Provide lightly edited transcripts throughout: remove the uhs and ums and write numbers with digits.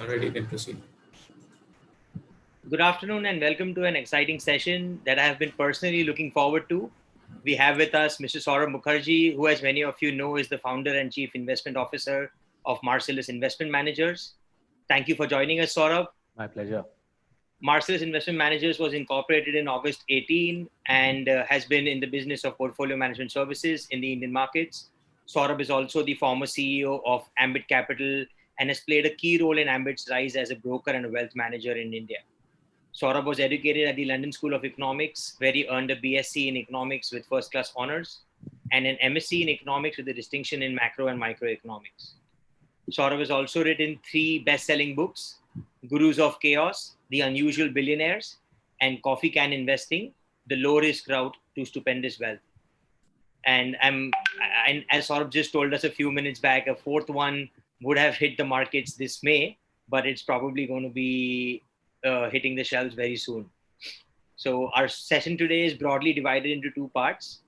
Already, you can proceed. Good afternoon and welcome to an exciting session that I have been personally looking forward to. We have with us Mr. Saurabh Mukherjee, who, as many of you know, is the founder and chief investment officer of Marcellus Investment Managers. Thank you for joining us, Saurabh. My pleasure. Marcellus Investment Managers was incorporated in August 18 and has been in the business of portfolio management services in the Indian markets. Saurabh is also the former CEO of Ambit Capital and has played a key role in Ambit's rise as a broker and a wealth manager in India. Saurabh was educated at the London School of Economics, where he earned a BSc in economics with first class honors and an MSc in economics with a distinction in macro and microeconomics. Saurabh has also written three best selling books: Gurus of Chaos, The Unusual Billionaires, and Coffee Can Investing, The Low Risk Route to Stupendous Wealth. And as Saurabh just told us a few minutes back, a fourth one would have hit the markets this May, but it's probably going to be hitting the shelves very soon. So our session today is broadly divided into two parts.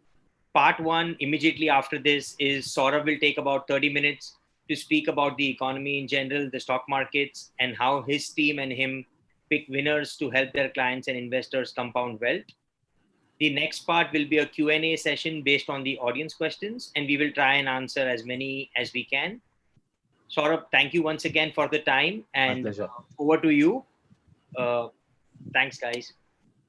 Part one, immediately after this, is Saurabh will take about 30 minutes to speak about the economy in general, the stock markets, and how his team and him pick winners to help their clients and investors compound wealth. The next part will be a Q&A session based on the audience questions, and we will try and answer as many as we can. Saurabh, thank you once again for the time, My and pleasure. over to you. Thanks, guys.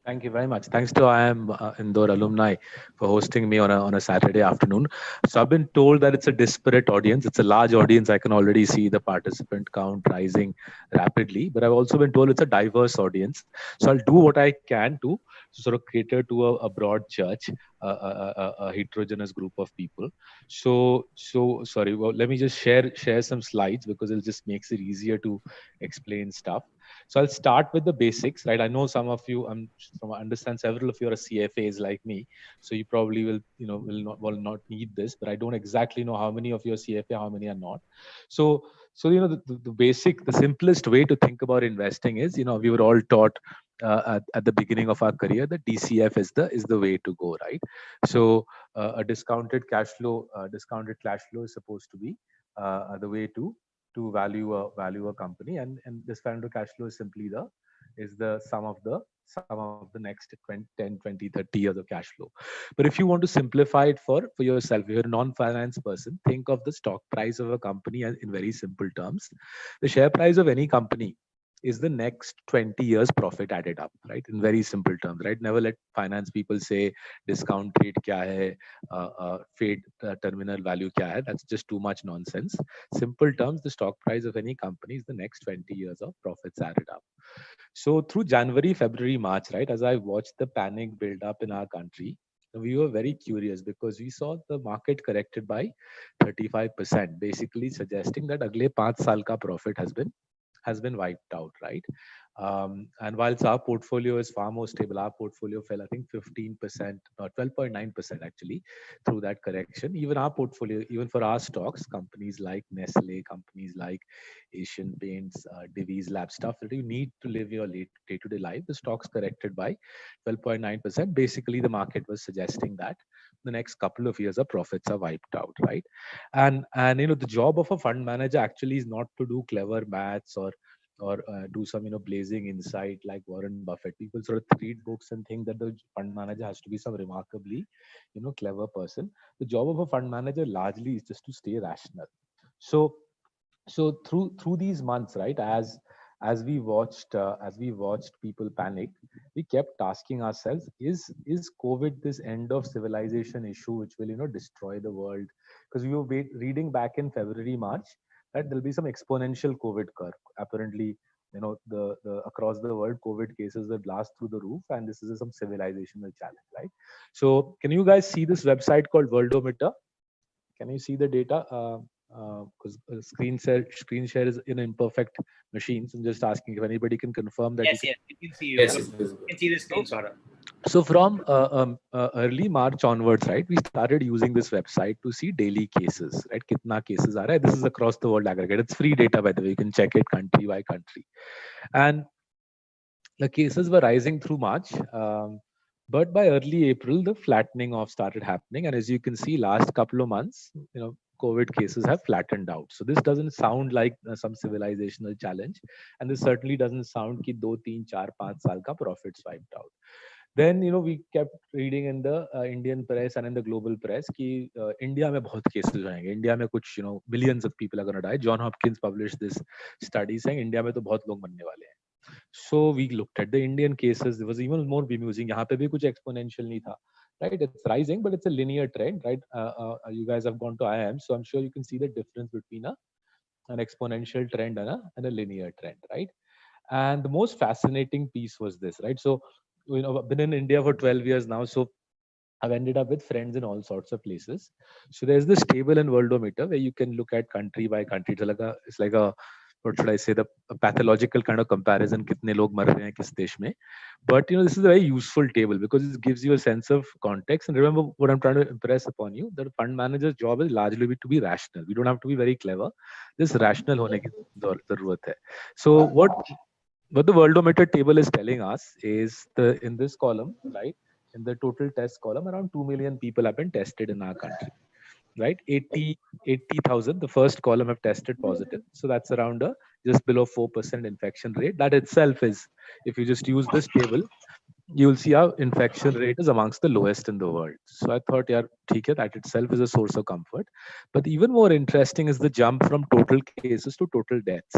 Thank you very much. Thanks to IIM Indore alumni for hosting me on a Saturday afternoon. So I've been told that it's a disparate audience. It's a large audience. I can already see the participant count rising rapidly. But I've also been told it's a diverse audience. So I'll do what I can to sort of cater to a broad church, a heterogeneous group of people. So sorry. Well, let me just share some slides because it just makes it easier to explain stuff. So I'll start with the basics, right? I know some of you, I understand several of you are CFAs like me, so you probably will not need this, but I don't exactly know how many of you are CFA, how many are not. So the basic, the simplest way to think about investing is, we were all taught at the beginning of our career that DCF is the way to go, right? So a discounted cash flow is supposed to be the way to value a company, and this discounted cash flow is simply the sum of the next 20, 10, 20, 30 years of cash flow. But if you want to simplify it for yourself, if you're a non-finance person, think of the stock price of a company in very simple terms. The share price of any company is the next 20 years profit added up, right? In very simple terms, right? Never let finance people say discount rate kya hai, fade terminal value kya hai. That's just too much nonsense. Simple terms, the stock price of any company is the next 20 years of profits added up. So through January, February, March, right, as I watched the panic build up in our country, we were very curious because we saw the market corrected by 35%, basically suggesting that agle 5 saal ka profit has been wiped out, right? And whilst our portfolio is far more stable, our portfolio fell, I think, 15% or 12.9% actually through that correction. Even our portfolio, even for our stocks, companies like Nestle, companies like Asian Paints, Divi's Lab, stuff that you need to live your day-to-day life, the stocks corrected by 12.9%. Basically, the market was suggesting that the next couple of years of profits are wiped out, right? And the job of a fund manager actually is not to do clever maths or do some blazing insight like Warren Buffett. People sort of read books and think that the fund manager has to be some remarkably clever person. The job of a fund manager largely is just to stay rational. So through these months, right, as we watched people panic, we kept asking ourselves, is COVID this end of civilization issue which will destroy the world? Because we were reading back in February, March, that there'll be some exponential COVID curve. Apparently, the across the world COVID cases will blast through the roof, and this is some civilizational challenge, right? So can you guys see this website called Worldometer? Can you see the data? Because screen share is in imperfect machines. I'm just asking if anybody can confirm that. Yes, we can see you. Yes, You it's visible. can see the screen, Saurabh. So from early March onwards, right, we started using this website to see daily cases, right? Kitna cases are right? This is across the world aggregate. It's free data, by the way. You can check it country by country. And the cases were rising through March. But by early April, the flattening off started happening. And as you can see, last couple of months, COVID cases have flattened out. So this doesn't sound like some civilizational challenge, and this certainly doesn't sound कि 2, 3, 4, 5 साल का profits wiped out. Then we kept reading in the Indian press and in the global press कि India में बहुत cases होंगे. India में कुछ millions of people are going to die. John Hopkins published this study saying India में तो बहुत लोग मरने वाले हैं. So we looked at the Indian cases. It was even more bemusing. यहाँ पे भी कुछ exponential नहीं था, right? It's rising, but it's a linear trend, right? You guys have gone to IIM, so I'm sure you can see the difference between an exponential trend and a linear trend, right? And the most fascinating piece was this, right? So I've been in India for 12 years now, so I've ended up with friends in all sorts of places. So there's this table in Worldometer where you can look at country by country. It's like a what should I say, the a pathological kind of comparison, kitne log mar rahe hain kis desh mein. But this is a very useful table because it gives you a sense of context. And remember what I'm trying to impress upon you, that a fund manager's job is largely to be rational. We don't have to be very clever. This rational hone ki zarurat hai. So what the Worldometer table is telling us is in this column, right? In the total test column, around 2 million people have been tested in our country, right? 80,000, the first column have tested positive. So that's around just below 4% infection rate. That itself is, if you just use this table, you'll see our infection rate is amongst the lowest in the world. So I thought, yeah, that itself is a source of comfort. But even more interesting is the jump from total cases to total deaths.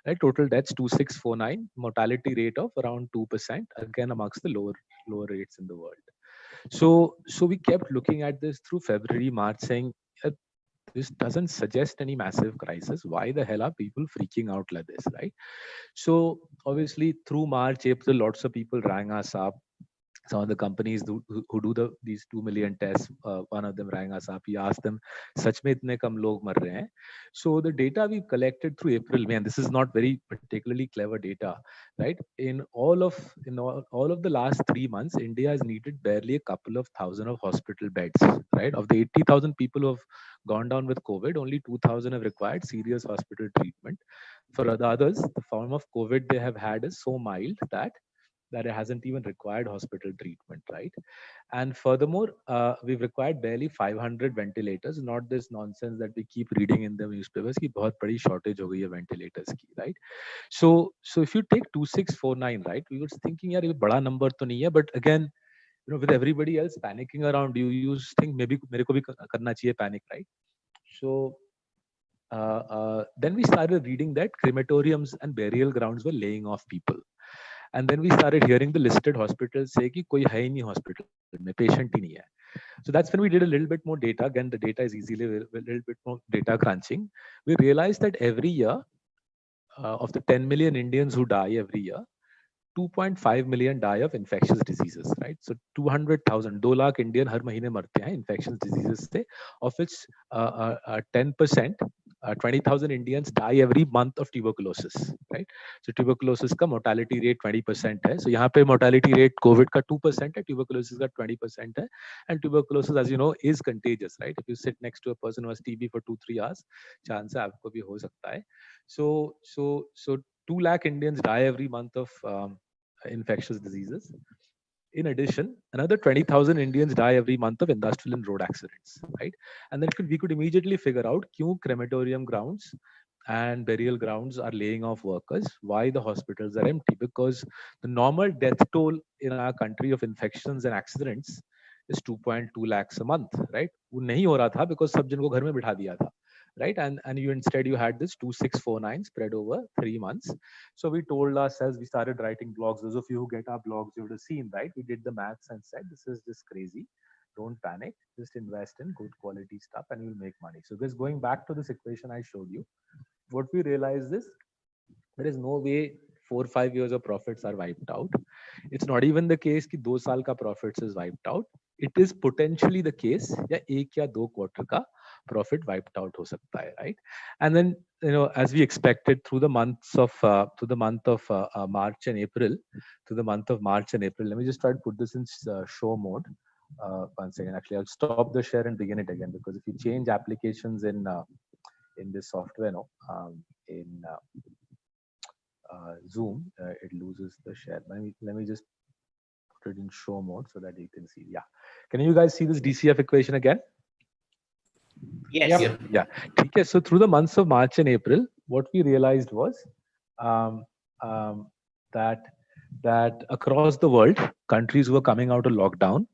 Right? Total deaths 2649, mortality rate of around 2%, again amongst the lower rates in the world. So we kept looking at this through February, March, saying this doesn't suggest any massive crisis. Why the hell are people freaking out like this, right? So obviously through March, April, lots of people rang us up. Some of the companies who do these 2 million tests, one of them rang us up. He asked them, "Sach mein itne kam log mar rahe hain?" So the data we collected through April, May, and this is not very particularly clever data, right? In all of the last 3 months, India has needed barely a couple of thousand of hospital beds, right? Of the 80,000 people who have gone down with COVID, only 2,000 have required serious hospital treatment. For the others, the form of COVID they have had is so mild that it hasn't even required hospital treatment, right? And furthermore, we've required barely 500 ventilators, not this nonsense that we keep reading in the newspapers ki bahut badi shortage ho gayi hai ventilators ki, right? So if you take 2649, right, we were thinking, yaar, ye bada number to nahi hai, but again, with everybody else panicking around you think maybe mere ko bhi karna chahiye panic, right? So then we started reading that crematoriums and burial grounds were laying off people. And then we started hearing the listed hospitals say कि कोई है ही नहीं hospital में, patient ही नहीं है. So that's when we did a little bit more data. Again, the data is easily a little bit more data crunching. We realized that every year, of the 10 million Indians who die every year, 2.5 million die of infectious diseases, right? So 200,000, 2 lakh Indian हर महीने मरते हैं infectious diseases से, of which 10%, 20,000 Indians die every month of tuberculosis, right? So tuberculosis का mortality rate 20% है. So यहाँ पे mortality rate COVID का 2% है, tuberculosis का 20% है. And tuberculosis, as you know, is contagious, right? If you sit next to a person who has TB for 2-3 hours, chance है आपको भी हो सकता है. So 2 lakh Indians die every month of infectious diseases. In addition, another 20,000 Indians die every month of industrial and road accidents, right? And then we could immediately figure out why crematorium grounds and burial grounds are laying off workers, why the hospitals are empty, because the normal death toll in our country of infections and accidents is 2.2 lakhs a month, right? वो नहीं हो रहा था because सब जन को घर में बिठा दिया था, right? And you instead you had this 2649 spread over 3 months. So we told ourselves, we started writing blogs. Those of you who get our blogs, you would have seen, right? We did the maths and said, this is just crazy. Don't panic. Just invest in good quality stuff and you'll make money. So just going back to this equation I showed you, what we realized is there is no way 4-5 years of profits are wiped out. It's not even the case कि 2 साल का profits is wiped out. It is potentially the case या 1 या 2 quarter का profit wiped out हो सकता है, right? And then as we expected through the month of March and April, let me just try to put this in show mode. One second, actually, I'll stop the share and begin it again, because if you change applications in this software, in Zoom, it loses the share. Let me just put it in show mode so that you can see. Yeah, can you guys see this DCF equation again? Yes. Yep. Yeah. Okay. So through the months of March and April, what we realized was um, um, that across the world, countries who were coming out of lockdown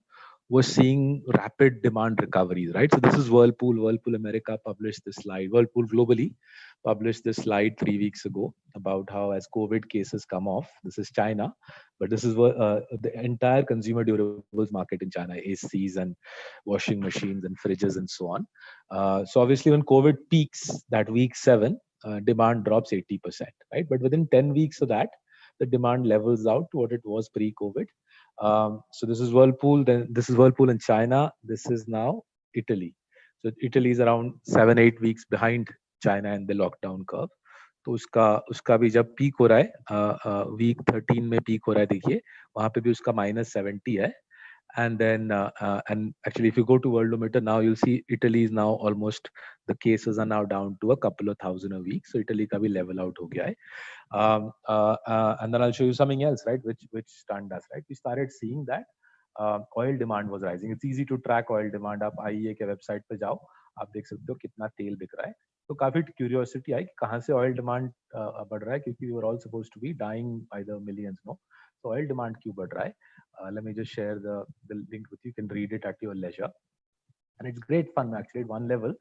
were seeing rapid demand recoveries, right? So this is Whirlpool. Whirlpool America published this slide. Whirlpool globally published this slide 3 weeks ago about how as COVID cases come off, this is China, but this is the entire consumer durables market in China, ACs and washing machines and fridges and so on. So obviously when COVID peaks that week 7, demand drops 80%, right? But within 10 weeks of that, the demand levels out to what it was pre-COVID. So this is Whirlpool. Then this is Whirlpool in China. This is now Italy. So Italy is around 7-8 weeks behind China in the lockdown curve. तो उसका उसका भी जब peak हो रहा है week 13 में peak हो रहा है देखिए वहां पे भी उसका -70 है and actually if you go to Worldometer now you'll see Italy is now almost the cases are now down to a couple of thousand a week, so Italy का भी level out हो गया है. And then I'll show you something else, right, which stunned us, right? We started seeing that oil demand was rising. It's easy to track oil demand. आप IEA के website पे जाओ, आप देख सकते हो कितना तेल बिक रहा है. तो काफी क्यूरियोसिटी आई कि कहाँ से ऑयल डिमांड बढ़ रहा है, क्योंकि we were all supposed to be dying by the millions, no? So oil demand क्यों बढ़ रहा है? Let me just share the link with you. You can read it at your leisure. And it's great fun actually at one level.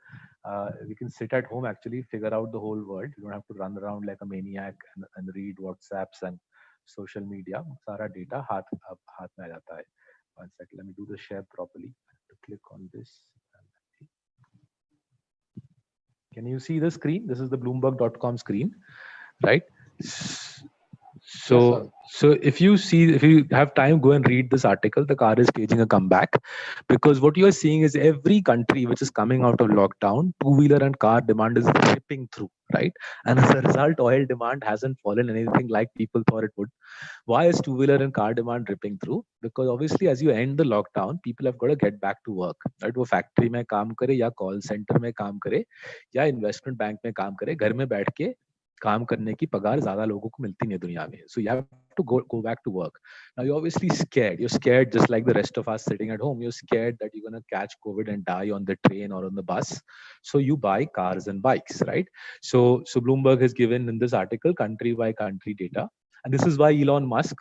We can sit at home actually, figure out the whole world. You don't have to run around like a maniac and read WhatsApps and social media. Sara data हाथ में आ जाता है. One second, let me do the share properly. I have to click on this. Can you see the screen? This is the Bloomberg.com screen, right? So, if you have time, go and read this article. The car is staging a comeback because what you are seeing is every country which is coming out of lockdown, two-wheeler and car demand is ripping through, right? And as a result, oil demand hasn't fallen anything like people thought it would. Why is two-wheeler and car demand ripping through? Because obviously, as you end the lockdown, people have got to get back to work, right? वो factory में काम करे या call center में काम करे या investment bank में काम करे, घर में बैठ के काम करने की पगार ज्यादा लोगों को मिलती नहीं है दुनिया में. So you have to go back to work. Now you're obviously scared. You're scared just like the rest of us sitting at home. You're scared that you're going to catch COVID and die on the train or on the bus. So you buy cars and bikes, right? So Bloomberg has given in this article country by country data. And this is why Elon Musk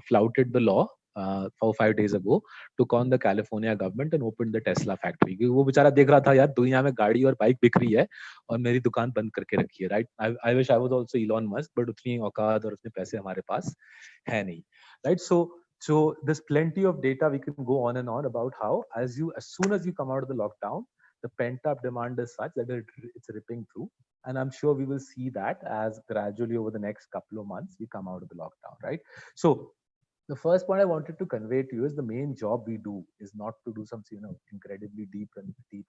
flouted the law 4 or 5 days ago, took on the California government and opened the Tesla factory. क्योंकि वो बेचारा देख रहा था यार दुनिया में गाड़ी और बाइक बिक रही है और मेरी दुकान बंद करके रखी है, right? I wish I was also Elon Musk, but उतनी औकात और उतने पैसे हमारे पास है नहीं, right? So there's plenty of data we can go on and on about how as soon as you come out of the lockdown, the pent up demand is such that it's ripping through. And I'm sure we will see that as gradually over the next couple of months we come out of the lockdown, right? So the first point I wanted to convey to you is the main job we do is not to do some incredibly deep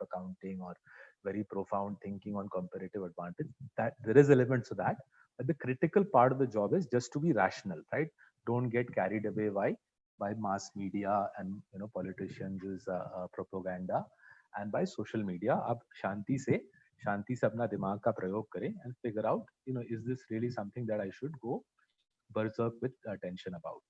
accounting or very profound thinking on comparative advantage. That there is elements of that, but the critical part of the job is just to be rational, right? Don't get carried away by mass media and politicians' propaganda and by social media. आप शांति से अपना दिमाग का प्रयोग करें and figure out is this really something that I should go berserk with attention about.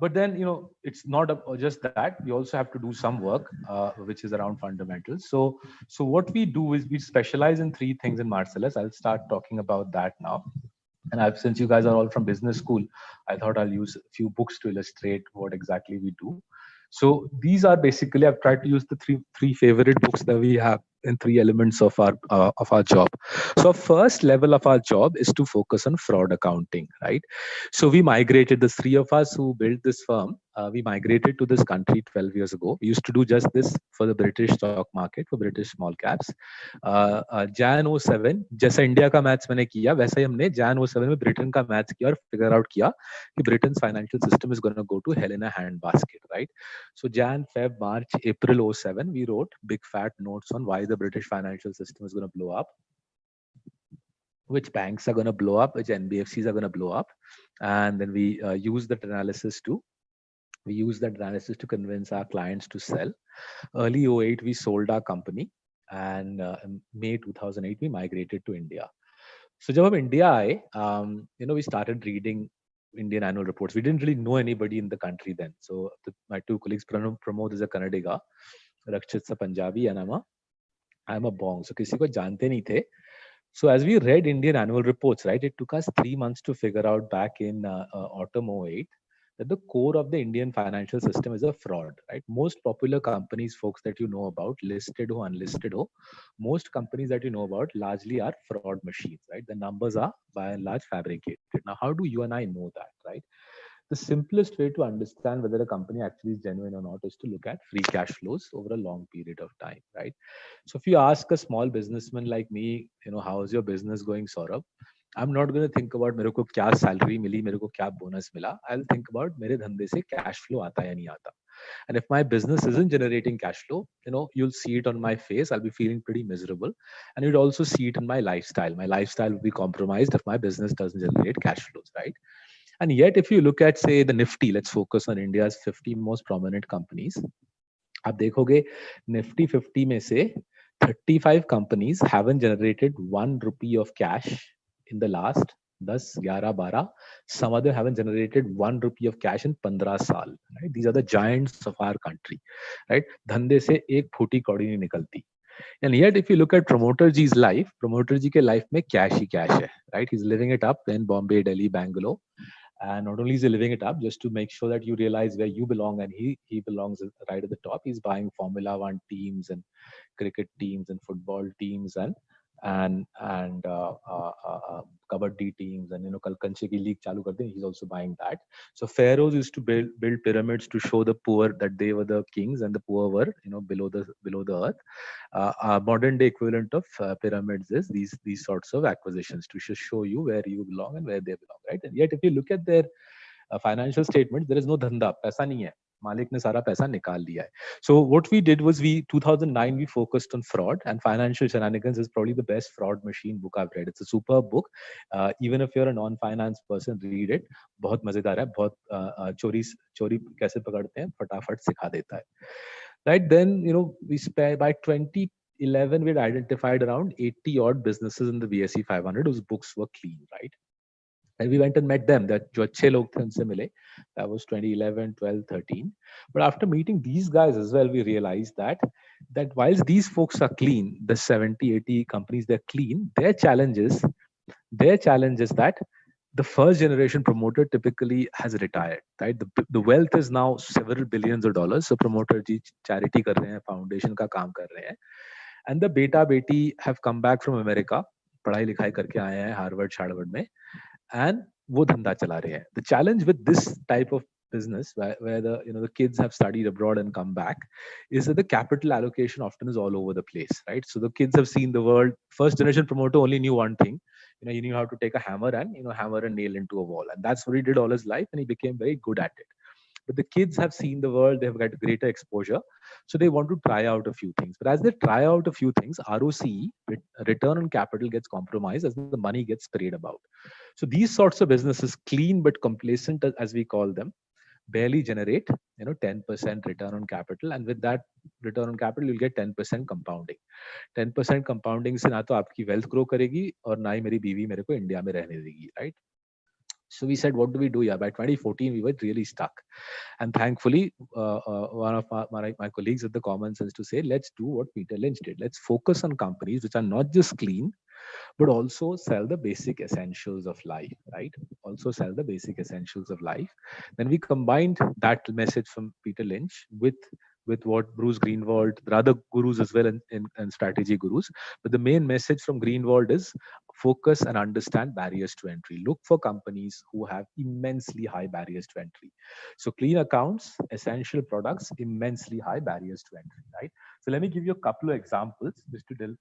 But then it's not just that. We also have to do some work which is around fundamentals. So what we do is we specialize in 3 things in Marcellus. I'll start talking about that now. And since you guys are all from business school, I thought I'll use a few books to illustrate what exactly we do. So these are basically, I've tried to use the three favorite books that we have in 3 elements of our job. So first level of our job is to focus on fraud accounting, right? So we migrated, the 3 of us who built this firm, we migrated to this country 12 years ago. We used to do just this for the British stock market, for British small caps. Jan 07 जैसा India का maths मैंने किया वैसा ही हमने Jan 07 में Britain का maths किया और फिगर आउट किया कि Britain's financial system is gonna go to hell in a handbasket, right? So Jan, Feb, March, April 07, we wrote big fat notes on why the British financial system is going to blow up, which banks are going to blow up, which NBFCs are going to blow up. And then we use that analysis to convince our clients to sell. Early 08, we sold our company. And May 2008, we migrated to India. So जब हम India आए, we started reading Indian annual reports. We didn't really know anybody in the country then. So my 2 colleagues, Pramod is a Kannadiga, Rakshit's a Punjabi, and I'm a I am a Bong, so किसी को जानते नहीं थे. So as we read Indian annual reports, right, it took us 3 months to figure out back in autumn '08 that the core of the Indian financial system is a fraud, right? Most popular companies, folks, that you know about, listed or unlisted, most companies that you know about largely are fraud machines, right? The numbers are by and large fabricated. Now, how do you and I know that, right? The simplest way to understand whether a company actually is genuine or not is to look at free cash flows over a long period of time, right? So if you ask a small businessman like me, how is your business going, Saurabh? I'm not going to think about मेरे को क्या salary मिली, मेरे को क्या bonus मिला. I'll think about मेरे धंधे से cash flow आता या नहीं आता. And if my business isn't generating cash flow, you'll see it on my face. I'll be feeling pretty miserable. And you'd also see it in my lifestyle. My lifestyle will be compromised if my business doesn't generate cash flows, right? And yet, if you look at, say, the Nifty, let's focus on India's 50 most prominent companies. आप देखोगे Nifty 50 में से 35 companies haven't generated 1 rupee of cash in the last 10, 11, 12. Some other haven't generated 1 rupee of cash in 15 साल. Right? These are the giants of our country. Right? धंधे से एक फूटी कौड़ी नहीं निकलती. And yet, if you look at Promoter Ji's life, Promoter Ji के life में cash ही cash है. Right? He's living it up in Bombay, Delhi, Bangalore. And not only is he living it up, just to make sure that you realize where you belong, and he belongs right at the top. He's buying Formula One teams and cricket teams and football teams and kabaddi teams, and kal Kanche ki league chalu kar dein, he's also buying that. So pharaohs used to build pyramids to show the poor that they were the kings and the poor were below the earth. Modern day equivalent of pyramids is these sorts of acquisitions to just show you where you belong and where they belong, right? And yet if you look at their financial statement, there is no dhanda, paisa nahi hai. Malik ne sara paisa nikal liya hai. So what we did was 2009 we focused on fraud, and Financial Shenanigans is probably the best fraud machine book I've read. It's a superb book. Even if you're a non-finance person, read it. बहुत मजेदार है, बहुत चोरी कैसे पकड़ते हैं फटाफट सिखा देता है. Right then, we spent by 2011 we'd identified around 80 odd businesses in the BSE 500 whose books were clean, right? And we went and met them. That जो अच्छे लोग थे उनसे मिले. That was 2011, 12, 13. But after meeting these guys as well, we realized that whilst these folks are clean, the 70, 80 companies, they're clean, their challenge is that the first generation promoter typically has retired, right? The wealth is now several billions of dollars. So promoter ji charity kar rahe hain, foundation ka kaam kar rahe hain. And the beta beti have come back from America, पढ़ाई लिखाई करके आए हैं Harvard में, and वो धंधा चला रहे हैं. The challenge with this type of business where the kids have studied abroad and come back is that the capital allocation often is all over the place, right? So the kids have seen the world. First generation promoter only knew one thing. He knew how to take a hammer and hammer a nail into a wall, and that's what he did all his life, and he became very good at it. But the kids have seen the world, they've got greater exposure, so they want to try out a few things. But as they try out a few things, ROCE, return on capital, gets compromised as the money gets sprayed about. So these sorts of businesses, clean but complacent as we call them, barely generate 10% return on capital, and with that return on capital you'll get 10% compounding. 10% compounding से ना तो आपकी wealth grow करेगी और ना ही मेरी बीवी मेरे को इंडिया में रहने देगी, right? So we said, what do we do? Yeah, by 2014 we were really stuck, and thankfully one of my colleagues had the common sense to say, let's do what Peter Lynch did. Let's focus on companies which are not just clean but also sell the basic essentials of life, right? Also sell the basic essentials of life. Then we combined that message from Peter Lynch with what Bruce Greenwald, the other gurus as well, and strategy gurus. But the main message from Greenwald is focus and understand barriers to entry. Look for companies who have immensely high barriers to entry. So clean accounts, essential products, immensely high barriers to entry, right? So let me give you a couple of examples just to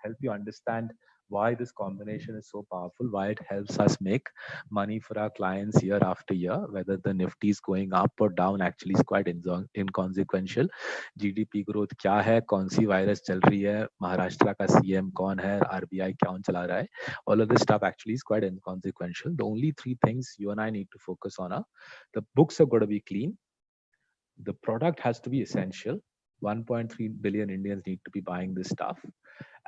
help you understand why this combination is so powerful, why it helps us make money for our clients year after year. Whether the Nifty is going up or down actually is quite inconsequential. GDP growth क्या है, कौन C virus चल रही है, महाराष्ट्र का CM कौन है, RBI कौन चला रहा है, all of this stuff actually is quite inconsequential. The only three things you and I need to focus on are: the books have got to be clean, the product has to be essential, 1.3 billion Indians need to be buying this stuff,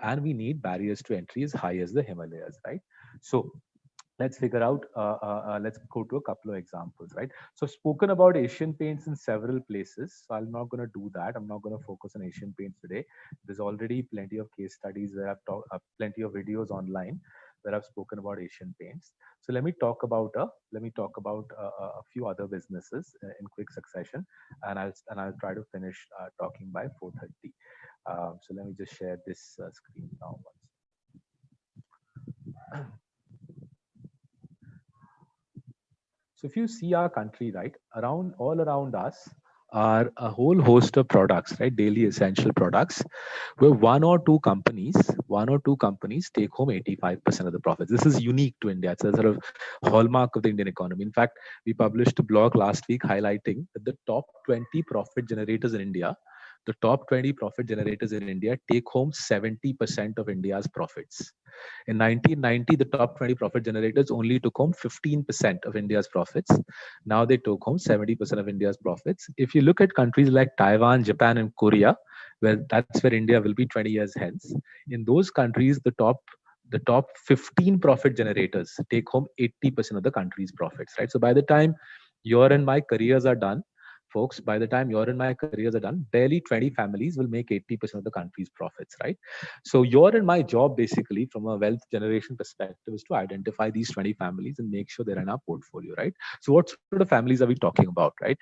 and we need barriers to entry as high as the Himalayas, right? So let's figure out, let's go to a couple of examples, right? So spoken about Asian Paints in several places. So I'm not going to do that. I'm not going to focus on Asian Paints today. There's already plenty of case studies where I've talked, plenty of videos online where I've spoken about Asian Paints. So let me talk about a few other businesses in quick succession, and I'll try to finish talking by 4:30. So let me just share this screen now. So if you see our country, right, around all around us are a whole host of products, right, daily essential products, where one or two companies take home 85% of the profits. This is unique to India. It's a sort of hallmark of the Indian economy. In fact, we published a blog last week highlighting that the top 20 profit generators in India, the top 20 profit generators in India take home 70% of India's profits. In 1990, the top 20 profit generators only took home 15% of India's profits. Now they took home 70% of India's profits. If you look at countries like Taiwan, Japan, and Korea, where that's where India will be 20 years hence, in those countries, the top 15 profit generators take home 80% of the country's profits, right? So by the time your and my careers are done, folks, by the time your and my careers are done, barely 20 families will make 80% of the country's profits, right? So your and my job, basically, from a wealth generation perspective, is to identify these 20 families and make sure they're in our portfolio, right? So what sort of families are we talking about, right?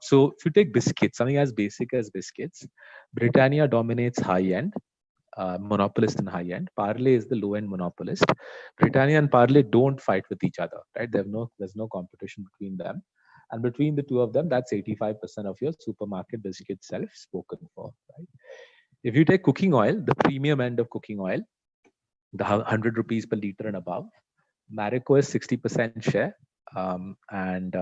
So if you take biscuits, something as basic as biscuits, Britannia dominates high end. Monopolist in high end. Parle is the low end monopolist. Britannia and Parle don't fight with each other, right? There's no competition between them. And between the two of them, that's 85% of your supermarket biscuit self spoken for, right? If you take cooking oil, the premium end of cooking oil, the 100 rupees per liter and above, Marico is 60% share, and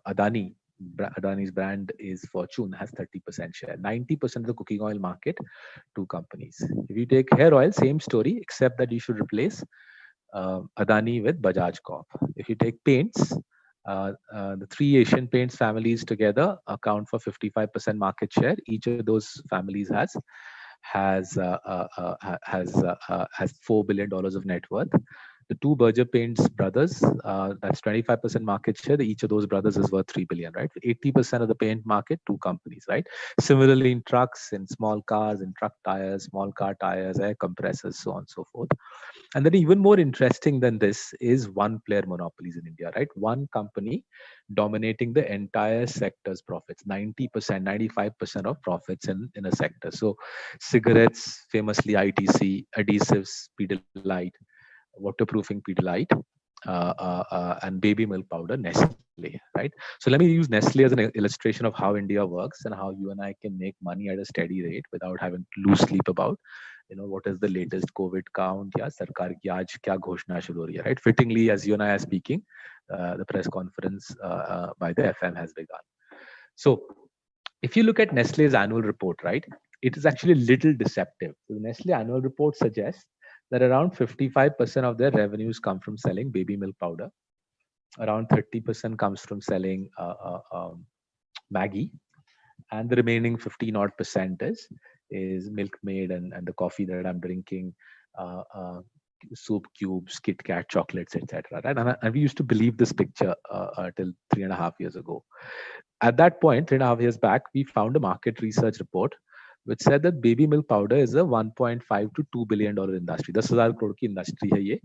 Adani's brand is Fortune, has 30% share. 90% of the cooking oil market, two companies. If you take hair oil, same story, except that you should replace Adani with Bajaj Corp. If you take paints, the three Asian Paints families together account for 55% market share. Each of those families has $4 billion of net worth. The two Berger Paints brothers, that's 25% market share. Each of those brothers is worth 3 billion, right? 80% of the paint market, two companies, right? Similarly, in trucks, in small cars, in truck tires, small car tires, air compressors, so on and so forth. And then even more interesting than this is one player monopolies in India, right? One company dominating the entire sector's profits, 90%, 95% of profits in a sector. So cigarettes, famously ITC, adhesives, Pidilite, waterproofing Pidilite, and baby milk powder, Nestle, right? So let me use Nestle as an illustration of how India works and how you and I can make money at a steady rate without having to lose sleep about, what is the latest COVID count? Yeah, सरकार की आज क्या घोषणा शुरू हो रही है, right? Fittingly, as you and I are speaking, the press conference by the FM has begun. So if you look at Nestle's annual report, right, it is actually a little deceptive. So the Nestle annual report suggests that around 55% of their revenues come from selling baby milk powder. Around 30% comes from selling Maggie, and the remaining 15 odd percent is Milkmaid and the coffee that I'm drinking, soup cubes, Kit Kat chocolates, etc. Right? And we used to believe this picture till 3.5 years ago. At that point, 3.5 years back, we found a market research report which said that baby milk powder is a 1.5 to $2 billion industry. 10,000 crore की industry है ये,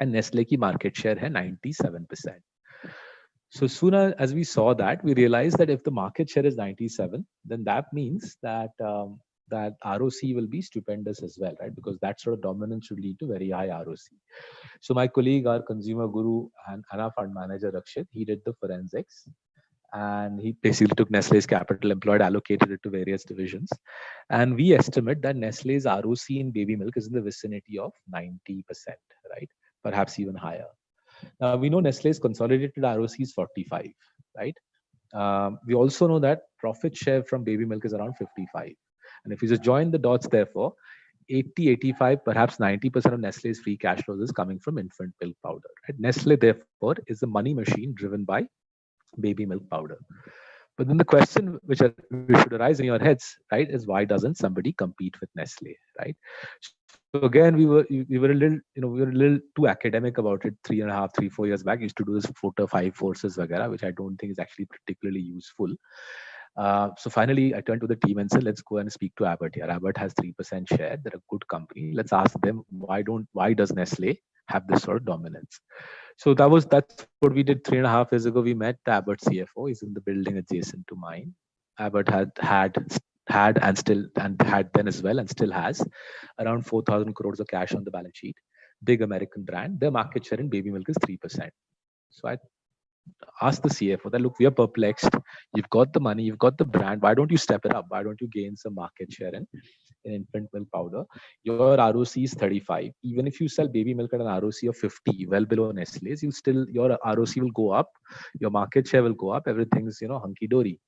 and Nestle की market share है 97%. So soon as we saw that, we realized that if the market share is 97, then that means that that ROC will be stupendous as well, right? Because that sort of dominance should lead to very high ROC. So my colleague, our consumer guru and our fund manager, Rakshit, he did the forensics. And he basically took Nestle's capital employed, allocated it to various divisions. And we estimate that Nestle's ROC in baby milk is in the vicinity of 90%, right? Perhaps even higher. Now, we know Nestle's consolidated ROC is 45, right? We also know that profit share from baby milk is around 55. And if you just join the dots, therefore, 80, 85, perhaps 90% of Nestle's free cash flows is coming from infant milk powder. Right? Nestle, therefore, is a money machine driven by baby milk powder. But then the question which should arise in your heads, right, is why doesn't somebody compete with Nestle, right? So again, we were a little, we were a little too academic about it 3.5, 3, 4 years back. Used to do this 4 to 5 forces, vagara, which I don't think is actually particularly useful. So finally, I turned to the team and said, let's go and speak to Abbott here. Abbott has 3% share. They're a good company. Let's ask them why does Nestle have this sort of dominance? So that's what we did 3.5 years ago. We met the Abbott CFO. He's in the building adjacent to mine. Abbott had and had then as well and still has around 4,000 crores of cash on the balance sheet. Big American brand. Their market share in baby milk is 3%. So I asked the CFO that, look, we are perplexed. You've got the money, you've got the brand. Why don't you step it up? Why don't you gain some market share in infant milk powder? Your ROC is 35. Even if you sell baby milk at an ROC of 50, well below Nestle's, your ROC will go up, your market share will go up, everything's hunky dory.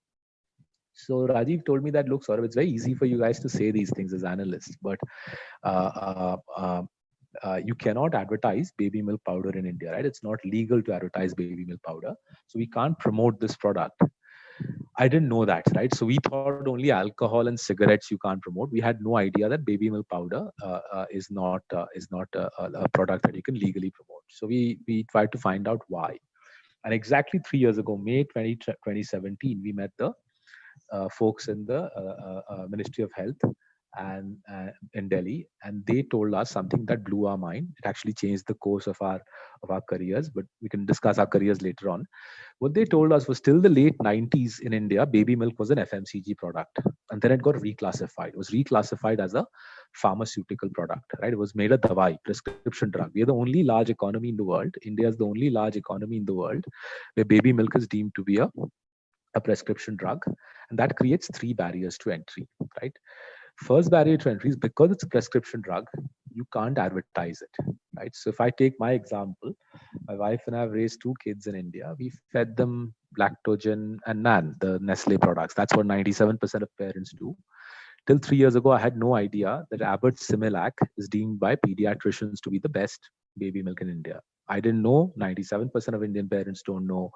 So Rajiv told me that, look, Saurabh, it's very easy for you guys to say these things as analysts, but you cannot advertise baby milk powder in India, right? It's not legal to advertise baby milk powder. So we can't promote this product. I didn't know that, right? So we thought only alcohol and cigarettes you can't promote. We had no idea that baby milk powder is not a product that you can legally promote. So we tried to find out why. And exactly 3 years ago, May 2017, we met the folks in the Ministry of Health and in Delhi, and they told us something that blew our mind. It actually changed the course of our careers, but we can discuss our careers later on. What they told us was, till the late 90s in India, baby milk was an FMCG product, and then it got reclassified. It was reclassified as a pharmaceutical product, right? It was made a dawai, prescription drug. We are the only large economy in the world. India is the only large economy in the world where baby milk is deemed to be a prescription drug, and that creates 3 barriers to entry, right? First barrier to entry is, because it's a prescription drug, you can't advertise it, right? So if I take my example, my wife and I have raised 2 kids in India. We fed them Lactogen and Nan, the Nestle products. That's what 97% of parents do. Till 3 years ago, I had no idea that Abbott Similac is deemed by pediatricians to be the best baby milk in India. I didn't know. 97% of Indian parents don't know.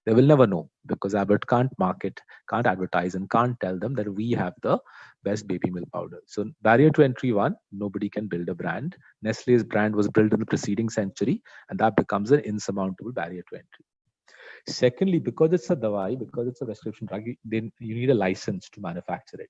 They will never know, because Abbott can't market, can't advertise, and can't tell them that we have the best baby milk powder. So barrier to entry 1, nobody can build a brand. Nestle's brand was built in the preceding century, and that becomes an insurmountable barrier to entry. Secondly, because it's a dawai, because it's a prescription drug, then you need a license to manufacture it.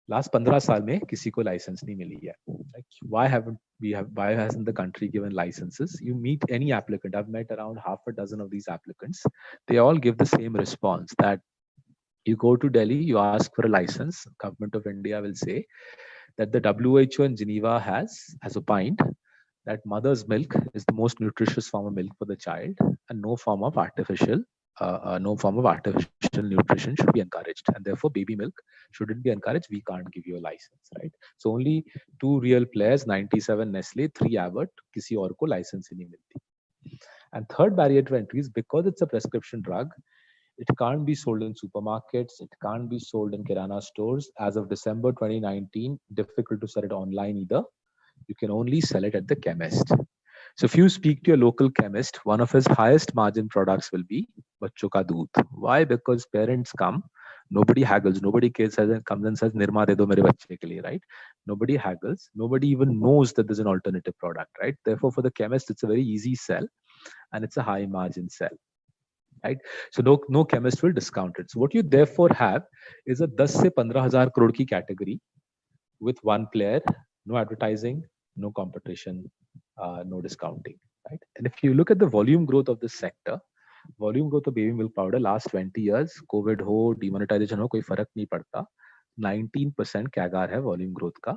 Last 15 साल में किसी को license नहीं मिली है. Like, why hasn't the country given licenses? You meet any applicant. I've met around half a dozen of these applicants. They all give the same response, that you go to Delhi, you ask for a license. Government of India will say that the WHO in Geneva has opined that mother's milk is the most nutritious form of milk for the child, and no form of artificial nutrition should be encouraged, and therefore baby milk shouldn't be encouraged. We can't give you a license, right? So only 2 real players, 97 Nestle, 3 Abbott, किसी और को license ही नहीं मिलती. And third barrier to entry is, because it's a prescription drug, it can't be sold in supermarkets, it can't be sold in kirana stores. As of December 2019, difficult to sell it online either. You can only sell it at the chemist. So if you speak to a local chemist, one of his highest margin products will be bachcho ka doodh. Why? Because parents come, nobody haggles, nobody comes and says, Nirma de do mere bachche ke liye, right? Nobody haggles, nobody even knows that there's an alternative product, right? Therefore, for the chemist, it's a very easy sell, and it's a high margin sell, right? So no chemist will discount it. So what you therefore have is a 10 se 15,000 crore ki category with 1 player, no advertising, no competition, no discounting, right? And if you look at the volume growth of this sector, volume growth of baby milk powder last 20 years, COVID ho, demonetization ho, koi farak nahi padta. 19% CAGR hai volume growth ka.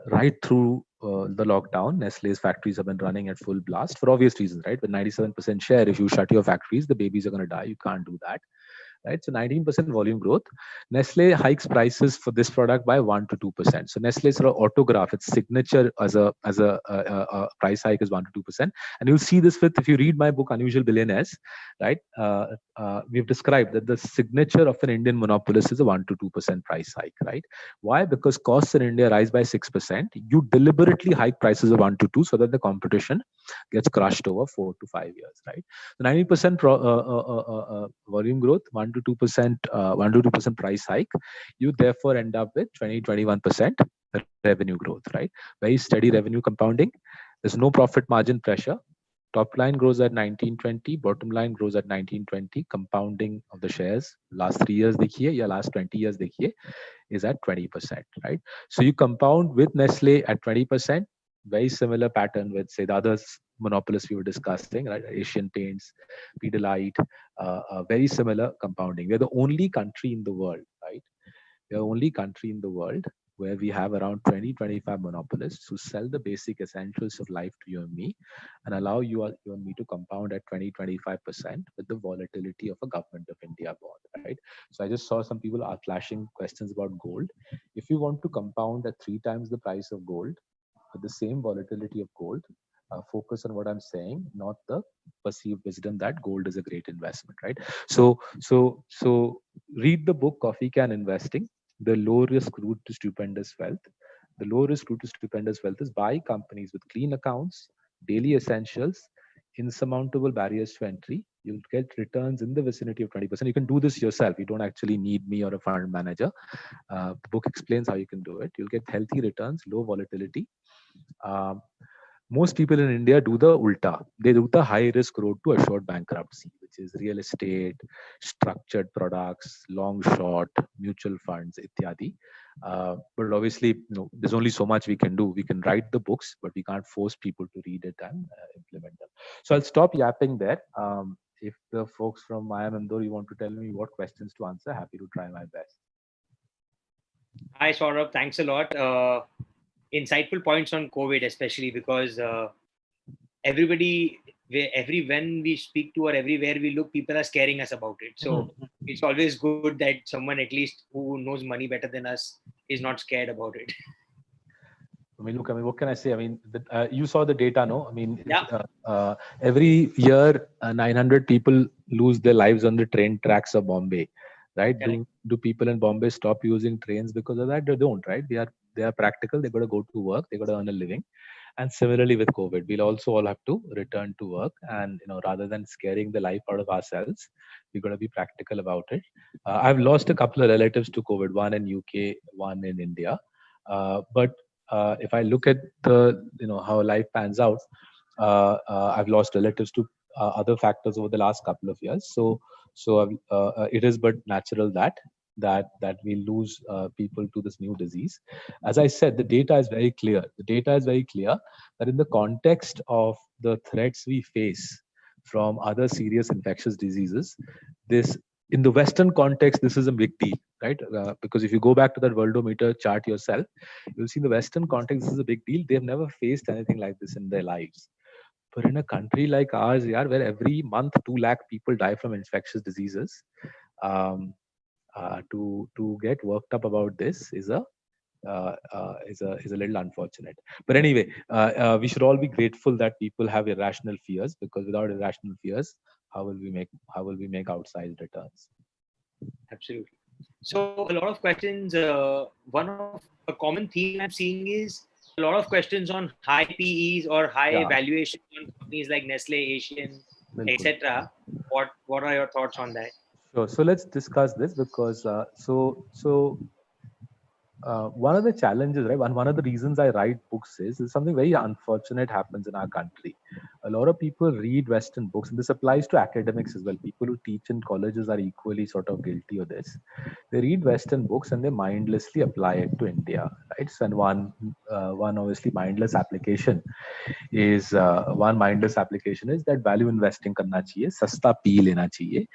Right through the lockdown, Nestle's factories have been running at full blast for obvious reasons, right? With 97% share, if you shut your factories, the babies are going to die. You can't do that, right? So 19% volume growth. Nestle hikes prices for this product by 1 to 2%. So Nestle's sort of autograph, its signature as a price hike is 1 to 2%. And you'll see this if you read my book, Unusual Billionaires, right? We've described that the signature of an Indian monopolist is a 1 to 2% price hike, right? Why? Because costs in India rise by 6%. You deliberately hike prices of 1 to 2 so that the competition gets crushed over 4 to 5 years, right? So 90% volume growth, 1 to 2% price hike. You therefore end up with 21%. revenue growth, right? Very steady revenue compounding. There's no profit margin pressure. Top line grows at 1920, bottom line grows at 1920. Compounding of the shares last 3 years देखिए या last 20 years देखिए is at 20%, right? So you compound with Nestle at 20%. Very similar pattern with, say, the other monopolists we were discussing, right? Asian Paints, Pidilite, very similar compounding. We're the only country in the world, right? We're the only country in the world where we have around 20-25 monopolists who sell the basic essentials of life to you and me and allow you and me to compound at 20-25% with the volatility of a government of India bond, right? So I just saw some people are flashing questions about gold. If you want to compound at 3 times the price of gold with the same volatility of gold, focus on what I'm saying, not the perceived wisdom that gold is a great investment, right? So read the book Coffee Can Investing, the low risk route to stupendous wealth. The low risk route to stupendous wealth is buy companies with clean accounts, daily essentials, insurmountable barriers to entry. You'll get returns in the vicinity of 20%. You can do this yourself. You don't actually need me or a fund manager. The book explains how you can do it. You'll get healthy returns, low volatility. Um, Most people in India do the ulta. They do the high risk road to assured bankruptcy, which is real estate, structured products, long short, mutual funds, ityadi. But obviously, there's only so much we can do. We can write the books, but we can't force people to read it and implement them. So I'll stop yapping there. If the folks from IIM Indore, you want to tell me what questions to answer, happy to try my best. Hi, Saurabh. Thanks a lot. Insightful points on COVID, especially because everybody, when we speak to or everywhere we look, people are scaring us about it. So it's always good that someone at least who knows money better than us is not scared about it. I mean, look, what can I say? I mean, you saw the data, no? I mean, yeah. Every year, 900 people lose their lives on the train tracks of Bombay, right? Do people in Bombay stop using trains because of that? They don't, right? They are practical. They got to go to work. They got to earn a living. And similarly with COVID, we'll also all have to return to work. And rather than scaring the life out of ourselves, we got to be practical about it. I've lost a couple of relatives to COVID, one in UK, one in India. But if I look at the how life pans out, I've lost relatives to other factors over the last couple of years. So it is but natural that we lose people to this new disease. As I said, the data is very clear. The data is very clear that in the context of the threats we face from other serious infectious diseases, this in the Western context, this is a big deal, right? Because if you go back to that Worldometer chart yourself, you'll see in the Western context, this is a big deal. They've never faced anything like this in their lives. But in a country like ours, where every month 2 lakh people die from infectious diseases, to get worked up about this is a little unfortunate. But anyway, we should all be grateful that people have irrational fears, because without irrational fears, how will we make outsized returns? Absolutely. So a lot of questions. One of a common theme I'm seeing is a lot of questions on high PEs or high valuation on companies like Nestle, Asian, etc. What are your thoughts on that? Sure. So let's discuss this, because one of the challenges, right? One of the reasons I write books is something very unfortunate happens in our country. A lot of people read Western books, and this applies to academics as well. People who teach in colleges are equally sort of guilty of this. They read Western books and they mindlessly apply it to India, right? So, and one obviously mindless application is that value investing karna chahiye, sasta P lena chahiye.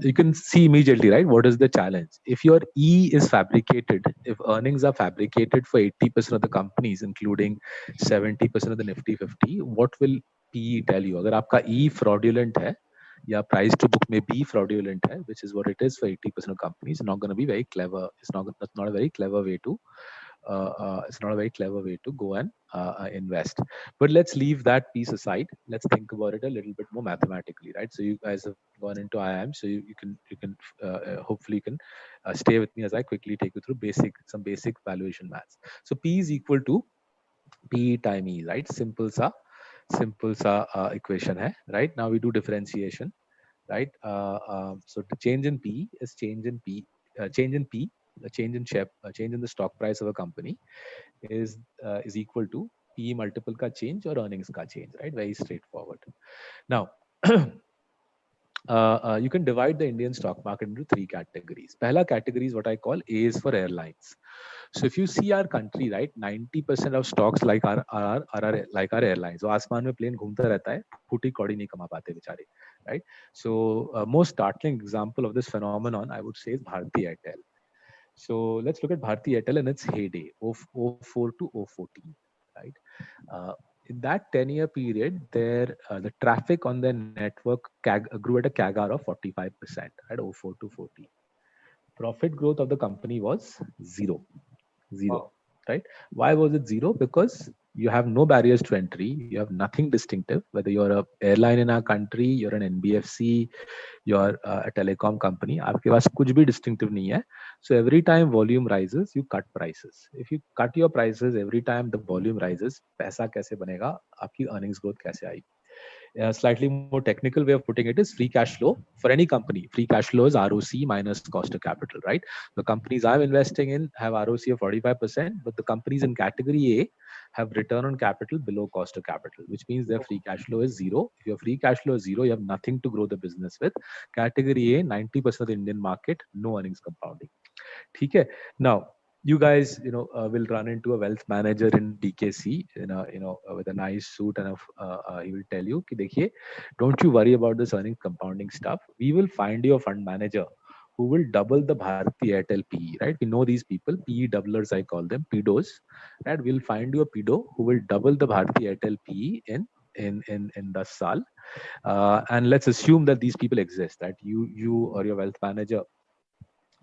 You can see immediately, right? What is the challenge? If your E is fabricated, if earnings are fabricated for 80% of the companies, including 70% of the Nifty 50, what will PE tell you? Agar aapka E fraudulent hai, या price to book may be fraudulent hai, which is what it is for 80% of companies, it's not going to be very clever. It's not a very clever way to go and invest. But let's leave that piece aside. Let's think about it a little bit more mathematically, right? So you guys have gone into IIM, so you can hopefully you can stay with me as I quickly take you through some basic valuation maths. So P is equal to P time E, right? Simple sa equation hai, right? Now we do differentiation, right? So the change in P is change in P a change in the stock price of a company is equal to PE multiple ka change or earnings ka change, right? Very straightforward. Now, you can divide the Indian stock market into three categories. Pehla category is what I call A is for airlines. So if you see our country, right, 90% of stocks are like our airlines. So आसमान में plane घूमता रहता है, फूटी कौड़ी नहीं कमा पाते बेचारे, right? So most startling example of this phenomenon, I would say, is Bharti Airtel. So let's look at Bharti Airtel in its heyday, 04 to 014, right? Uh, in that 10-year period, the traffic on their network grew at a CAGR of 45% at 04 to 14. Profit growth of the company was zero, Wow. right? Why was it zero? Because you have no barriers to entry. You have nothing distinctive. Whether you're a airline in our country, you're an NBFC, you're a telecom company, आपके पास कुछ भी distinctive नहीं है. So every time volume rises, you cut prices. If you cut your prices every time the volume rises, पैसा कैसे बनेगा? आपकी earnings growth कैसे आएगी? A slightly more technical way of putting it is free cash flow for any company. Free cash flow is ROC minus cost of capital, right? The companies I'm investing in have ROC of 45%, but the companies in category A have return on capital below cost of capital, which means their free cash flow is zero. If your free cash flow is zero, you have nothing to grow the business with. Category A, 90% of the Indian market, no earnings compounding. Okay. Now, you guys, will run into a wealth manager in DKC, with a nice suit, and he will tell you, कि देखिए, don't you worry about this earning compounding stuff. We will find you a fund manager who will double the Bharti Airtel PE, right? We know these people, PE doublers, I call them, PDOs, right? We'll find you a PDO who will double the Bharti Airtel PE in 10 saal. And let's assume that these people exist, that you or your wealth manager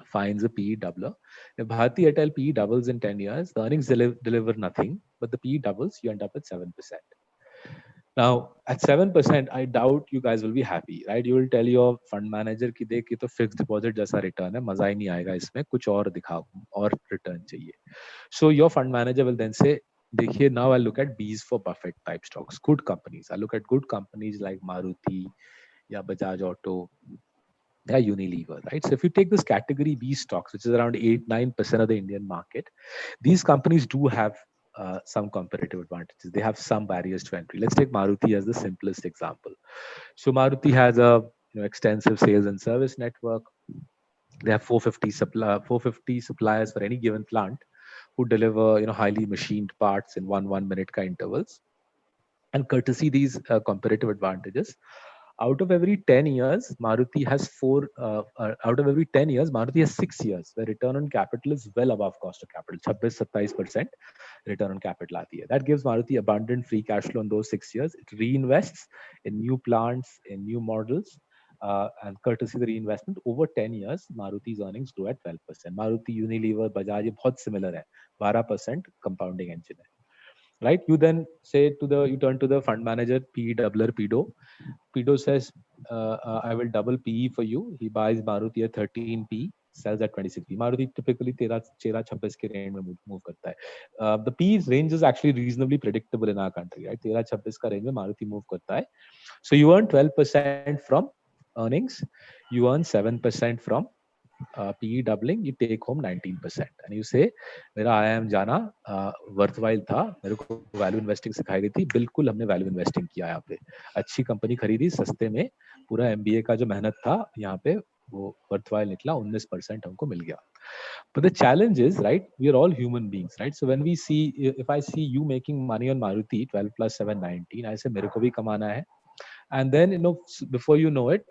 finds a PE doubler. If Bharti Airtel PE doubles in 10 years, the earnings deliver nothing, but the PE doubles, you end up at 7%. Now, at 7%, I doubt you guys will be happy, right? You will tell your fund manager कि देख ये तो fixed deposit जैसा return है, मजा ही नहीं आएगा इसमें, कुछ और दिखाओ, और return चाहिए. So your fund manager will then say, देखिए, now I look at B's for Buffett type stocks, good companies. I look at good companies like Maruti, या Bajaj Auto, yeah, Unilever, right? So if you take this category B stocks, which is around 8-9% of the Indian market, these companies do have some competitive advantages. They have some barriers to entry. Let's take Maruti as the simplest example. So Maruti has a extensive sales and service network. They have 450 suppliers for any given plant who deliver highly machined parts in 1 minute ka intervals. And courtesy these competitive advantages, out of every 10 years, Maruti has 6 years where return on capital is well above cost of capital. 26-27% return on capital aati hai. That gives Maruti abundant free cash flow in those 6 years. It reinvests in new plants, in new models, and courtesy the reinvestment, over 10 years, Maruti's earnings grow at 12%. Maruti, Unilever, Bajaj, ये बहुत similar है. 12% compounding engine है. Right? You then you turn to the fund manager, PE doubler, PDO. PDO says, I will double PE for you. He buys Maruti at 13 P, sells at 26 P. Maruti typically 13-26 के range में move करता है. The P range is actually reasonably predictable in our country, right? 13-26 का range में Maruti move करता है. So you earn 12% from earnings. You earn 7% from PE doubling, you take home 19%. And you say, मेरा IIM जाना worthwhile था, मेरे को value investing सिखाई गई थी, बिल्कुल हमने value investing किया यहाँ पे. अच्छी कंपनी खरीदी सस्ते में, पूरा MBA का जो मेहनत था यहाँ पे वो worthwhile निकला, 19% हमको मिल गया. But the challenge is, right, we are all human beings, right? So when we see, if I see you making money on Maruti, 12 plus 7, 19, I say मेरे को भी कमाना है. And then, before you know it,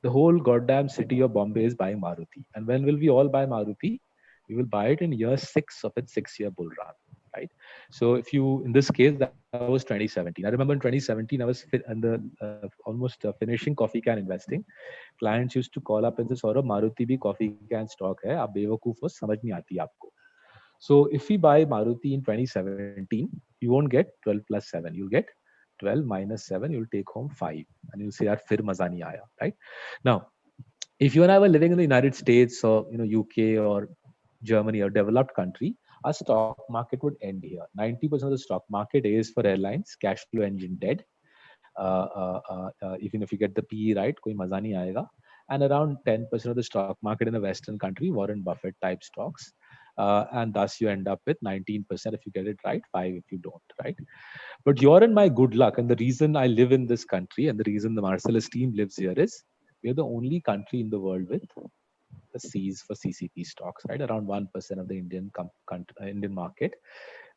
the whole goddamn city of Bombay is buying Maruti. And when will we all buy Maruti? We will buy it in year 6 of its 6-year bull run, right? So if you, in this case, that was 2017. I remember in 2017, I was almost finishing coffee can investing. Clients used to call up and say, Saurabh, Maruti bhi coffee can stock hai. Aap bewakoof ho, samajh nahi aati aapko. So if we buy Maruti in 2017, you won't get 12 plus 7. You'll get 12 minus 7, you'll take home 5. And you'll say, yaar, fir maza nahi aaya, right? Now, if you and I were living in the United States or UK or Germany or developed country, our stock market would end here. 90% of the stock market is for airlines, cash flow engine dead. Even if you get the PE right, koi maza nahi aayega. and around 10% of the stock market in a Western country, Warren Buffett type stocks. And thus you end up with 19% if you get it right, 5 if you don't, right? But you're in my good luck. And the reason I live in this country and the reason the Marcellus team lives here is we're the only country in the world with the C's for CCP stocks, right? Around 1% of the Indian market,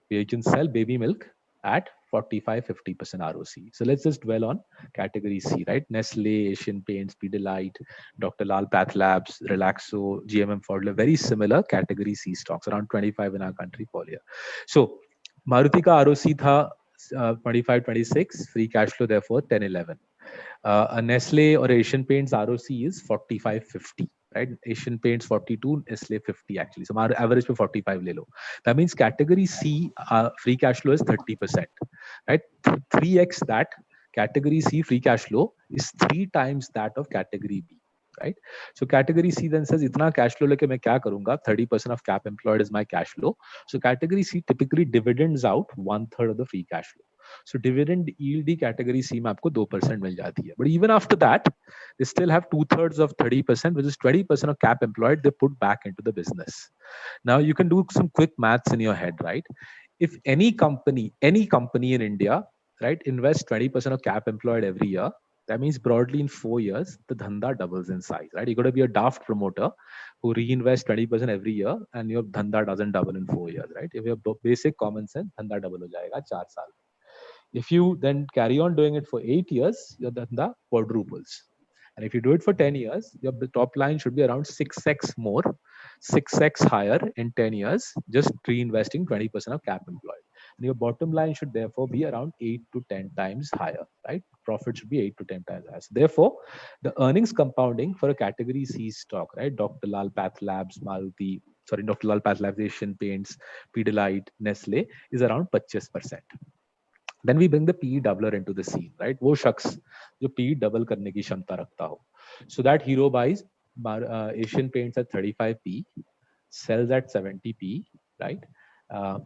where you can sell baby milk at 45-50% ROC. So let's just dwell on category C, right? Nestle, Asian Paints, Pidilite, Dr. Lal Path Labs, Relaxo, GMM Pfaudler, very similar category C stocks, around 25 in our country for here. So Maruti ka ROC tha 25-26, free cash flow therefore 10-11. A Nestle or Asian Paints ROC is 45-50, right? Asian Paints 42, Nestle 50 actually. So our average for 45 le lo. That means category C free cash flow is 30%, right? 3x that. Category C free cash flow is 3 times that of category B, right? So category C then says, "Itna cash flow leke main kya karunga? 30% of cap employed is my cash flow." So category C typically dividends out 1/3 of the free cash flow. So dividend yield category C में आपको 2% मिल जाती है. But even after that, they still have 2/3 of 30%, which is 20% of cap employed they put back into the business. Now you can do some quick maths in your head, right? If any company in India, right, invests 20% of cap employed every year, that means broadly in 4 years, the dhanda doubles in size, right? You got to be a daft promoter who reinvests 20% every year and your dhanda doesn't double in 4 years, right? If you have basic common sense, dhanda double ho jayega 4 saal. If you then carry on doing it for 8 years, your dhanda quadruples. And if you do it for 10 years, your top line should be around 6x more, 6x higher in 10 years, just reinvesting 20% of cap employed. And your bottom line should therefore be around 8 to 10 times higher, right? Profit should be 8 to 10 times higher. So therefore, the earnings compounding for a category C stock, right? Dr. Lal Path Labs, Dr. Lal Path Labs, Asian Paints, Pidilite, Nestle is around 25%. Then we bring the PE doubler into the scene, right? वो शख्स जो PE double करने की क्षमता रखता हो. So that hero buys Asian Paints at 35p, sells at 70p, right?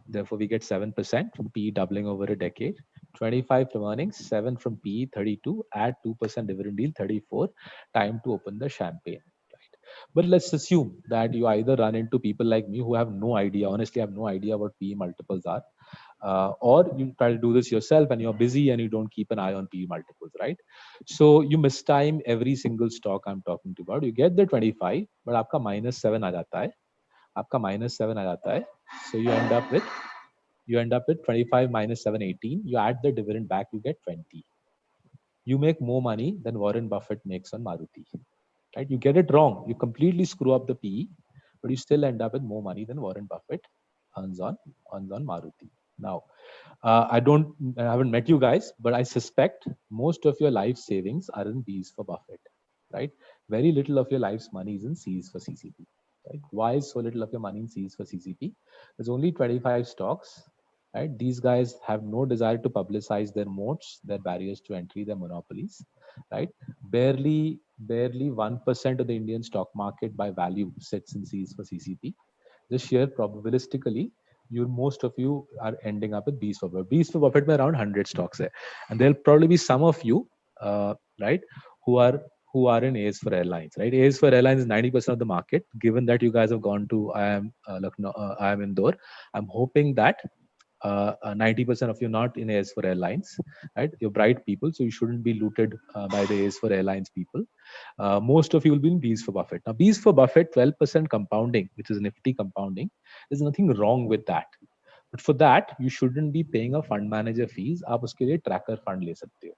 Therefore, we get 7% from PE doubling over a decade. 25 from earnings, 7 from PE, 32. Add 2% dividend yield, 34. Time to open the champagne. Right? But let's assume that you either run into people like me who have no idea, honestly, have no idea what PE multiples are. Or you try to do this yourself and you're busy and you don't keep an eye on PE multiples, right? So you mistime every single stock I'm talking about. You get the 25, but आपका -7 आ जाता है. आपका -7 आ जाता है. So you end up with 25 minus 7, 18. You add the dividend back, you get 20. You make more money than Warren Buffett makes on Maruti, right? You get it wrong. You completely screw up the PE, but you still end up with more money than Warren Buffett earns on Maruti. Now, I haven't met you guys, but I suspect most of your life savings are in B's for Buffett, right? Very little of your life's money is in C's for CCP, right? Why is so little of your money in C's for CCP? There's only 25 stocks, right? These guys have no desire to publicize their moats, their barriers to entry, their monopolies, right? Barely 1% of the Indian stock market by value sits in C's for CCP. Just sheer probabilistically, most of you are ending up with B's for Buffett. B's for Buffett में around 100 stocks है, and there'll probably be some of you, right, who are in A's for Airlines, right? A's for Airlines is 90% of the market. Given that you guys have gone to IIM Indore, I'm hoping that 90% of you not in A's for Airlines, right? You're bright people, so you shouldn't be looted by the A's for Airlines people. Most of you will be in B's for Buffett. Now, B's for Buffett, 12% compounding, which is nifty compounding. There's nothing wrong with that. But for that, you shouldn't be paying a fund manager fees. आप उसके लिए tracker fund ले सकते हो.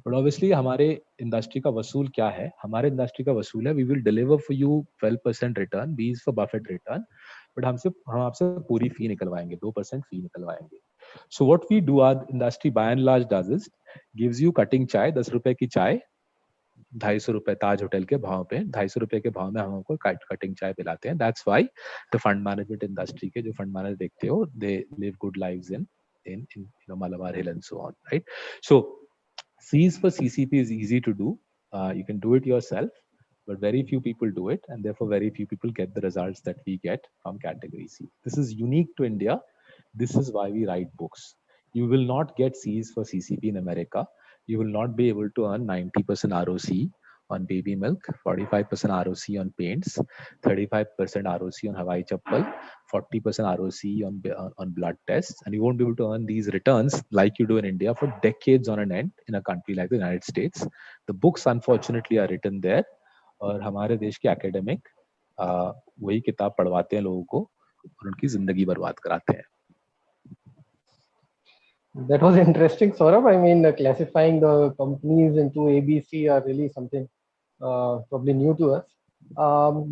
But obviously, हमारे industry का वसूल क्या है? हमारे इंडस्ट्री का वसूल है, we will deliver for you 12% return, B's for Buffett return. But हम आपसे पूरी फी निकलवाएंगे, 2% फी निकलवाएंगे. So what we do, our industry by and large does is gives you cutting चाय, 10 रुपए की चाय, 250 रुपए ताज होटल के भाव पे, 250 रुपए के भाव में हम आपको कटिंग चाय पिलाते हैं. That's why the fund management industry के जो fund manager देखते हो, they live good lives in Malabar Hill and so on, right? So C's for CCP is easy to do. You can do it yourself, but very few people do it, and therefore very few people get the results that we get from category C. This is unique to India. This is why we write books. You will not get C's for CCP in America. You will not be able to earn 90% ROC on baby milk, 45% ROC on paints, 35% ROC on Hawaii chappal, 40% ROC on blood tests, and you won't be able to earn these returns like you do in India for decades on an end in a country like the United States. The books unfortunately are written there, और हमारे देश के academic वही किताब पढ़वाते हैं लोगों को और उनकी जिंदगी बर्बाद कराते हैं. That was interesting, Saurabh. I mean, classifying the companies into ABC are really something probably new to us.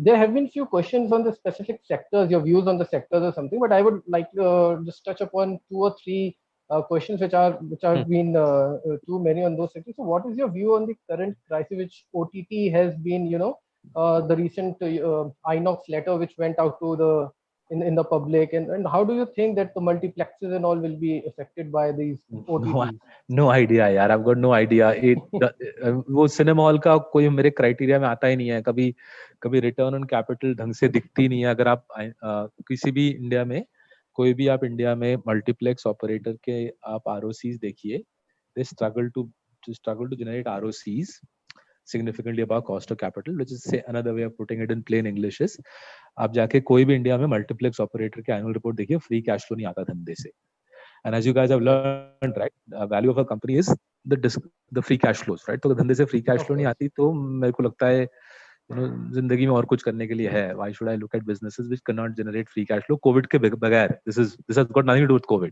There have been few questions on the specific sectors, your views on the sectors or something, but I would like to just touch upon two or three questions which are been too many on those sectors. So, what is your view on the current crisis, which OTT has been, the recent INOX letter which went out to the in the public, and how do you think that the multiplexes and all will be affected by these OTTs? No idea यार, I've got no idea. वो cinema hall का कोई मेरे criteria में आता ही नहीं है. कभी रिटर्न ऑन कैपिटल ढंग से दिखती नहीं है. अगर आप किसी भी इंडिया में कोई भी आप इंडिया में मल्टीप्लेक्स ऑपरेटर के आप ROCs देखिए, they struggle to generate ROCs significantly above cost of capital, which is, say, another way of putting it in plain English is, आप जाके कोई भी इंडिया में मल्टीप्लेक्स ऑपरेटर के एनुअल रिपोर्ट देखिए, फ्री कैश फ्लो नहीं आता धंधे से. And as you guys have learned, right, value of a company is the free cash flows, right? तो धंधे से free cash flow नहीं आती, तो मेरे को लगता है जिंदगी में और कुछ करने के लिए है. Why should I look at businesses which cannot generate free cash flow? COVID के बगैर, this has got nothing to do with COVID.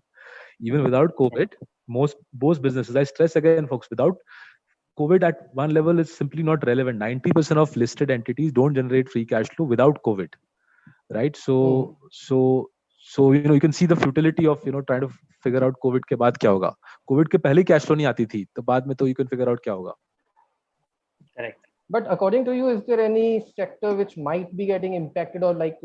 Even without COVID, most businesses, I stress again, folks, without COVID at one level is simply not relevant. 90% of listed entities don't generate free cash flow without COVID, right? So you can see the futility of trying to figure out COVID के बाद क्या होगा. COVID के पहले cash flow नहीं आती थी, तो बाद में तो you can figure out क्या होगा. Correct. But according to you, is there any sector which might be getting impacted or like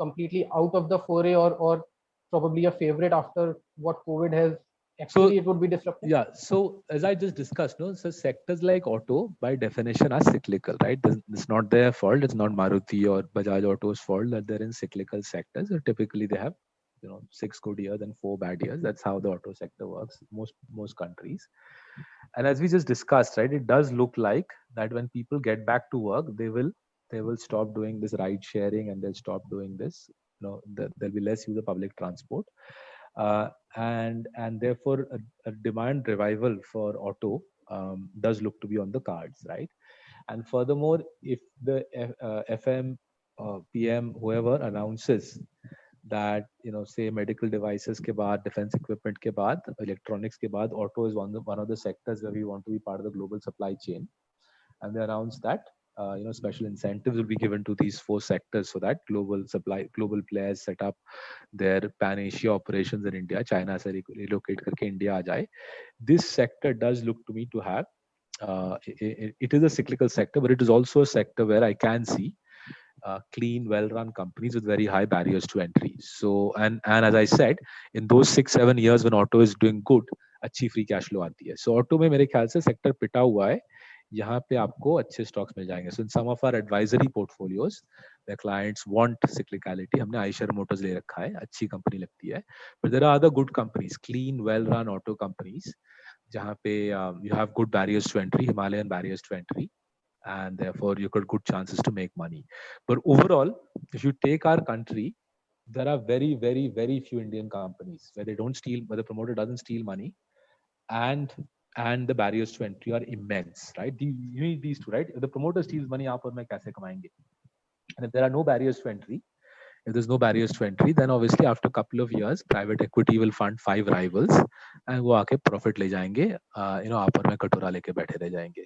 completely out of the foray, or probably a favorite after what COVID has? Actually, it would be disruptive. Yeah. So as I just discussed, so sectors like auto by definition are cyclical, right? It's not their fault. It's not Maruti or Bajaj Auto's fault that they're in cyclical sectors. So typically they have 6 good years and 4 bad years. That's how the auto sector works most countries. And as we just discussed, right, it does look like that when people get back to work, they will stop doing this ride sharing, and they'll stop doing this. There'll be less use of public transport. And therefore a demand revival for auto does look to be on the cards, right? And furthermore, if the FM, PM, whoever announces that say medical devices ke baad, defense equipment ke baad, electronics ke baad, auto is one of the sectors where we want to be part of the global supply chain, and they announce that special incentives will be given to these 4 sectors so that global players set up their pan Asia operations in India, China se relocate karke India aa jaye. This sector does look to me to have it is a cyclical sector, but it is also a sector where I can see clean, well-run companies with very high barriers to entry. So, and as I said, in those 6-7 years when auto is doing good, अच्छी free cash flow आती है. So auto में मेरे ख्याल से sector पिटा हुआ है. यहाँ पे आपको अच्छे stocks मिल जाएंगे. So in some of our advisory portfolios, the clients want cyclicality. हमने Eicher Motors ले रखा है, अच्छी company लगती है. But there are other good companies, clean, well-run auto companies, जहाँ पे you have good barriers to entry, Himalayan barriers to entry, and therefore you got good chances to make money. But overall, if you take our country, there are very, very, very few Indian companies where where the promoter doesn't steal money, and the barriers to entry are immense, right? You need these two, right? If the promoter steals money, आप और मैं कैसे कमाएंगे? And if there are no barriers to entry, then obviously after a couple of years, private equity will fund 5 rivals, and वो आके profit ले जाएंगे. आप और मैं कटोरा लेके बैठे रह जाएंगे.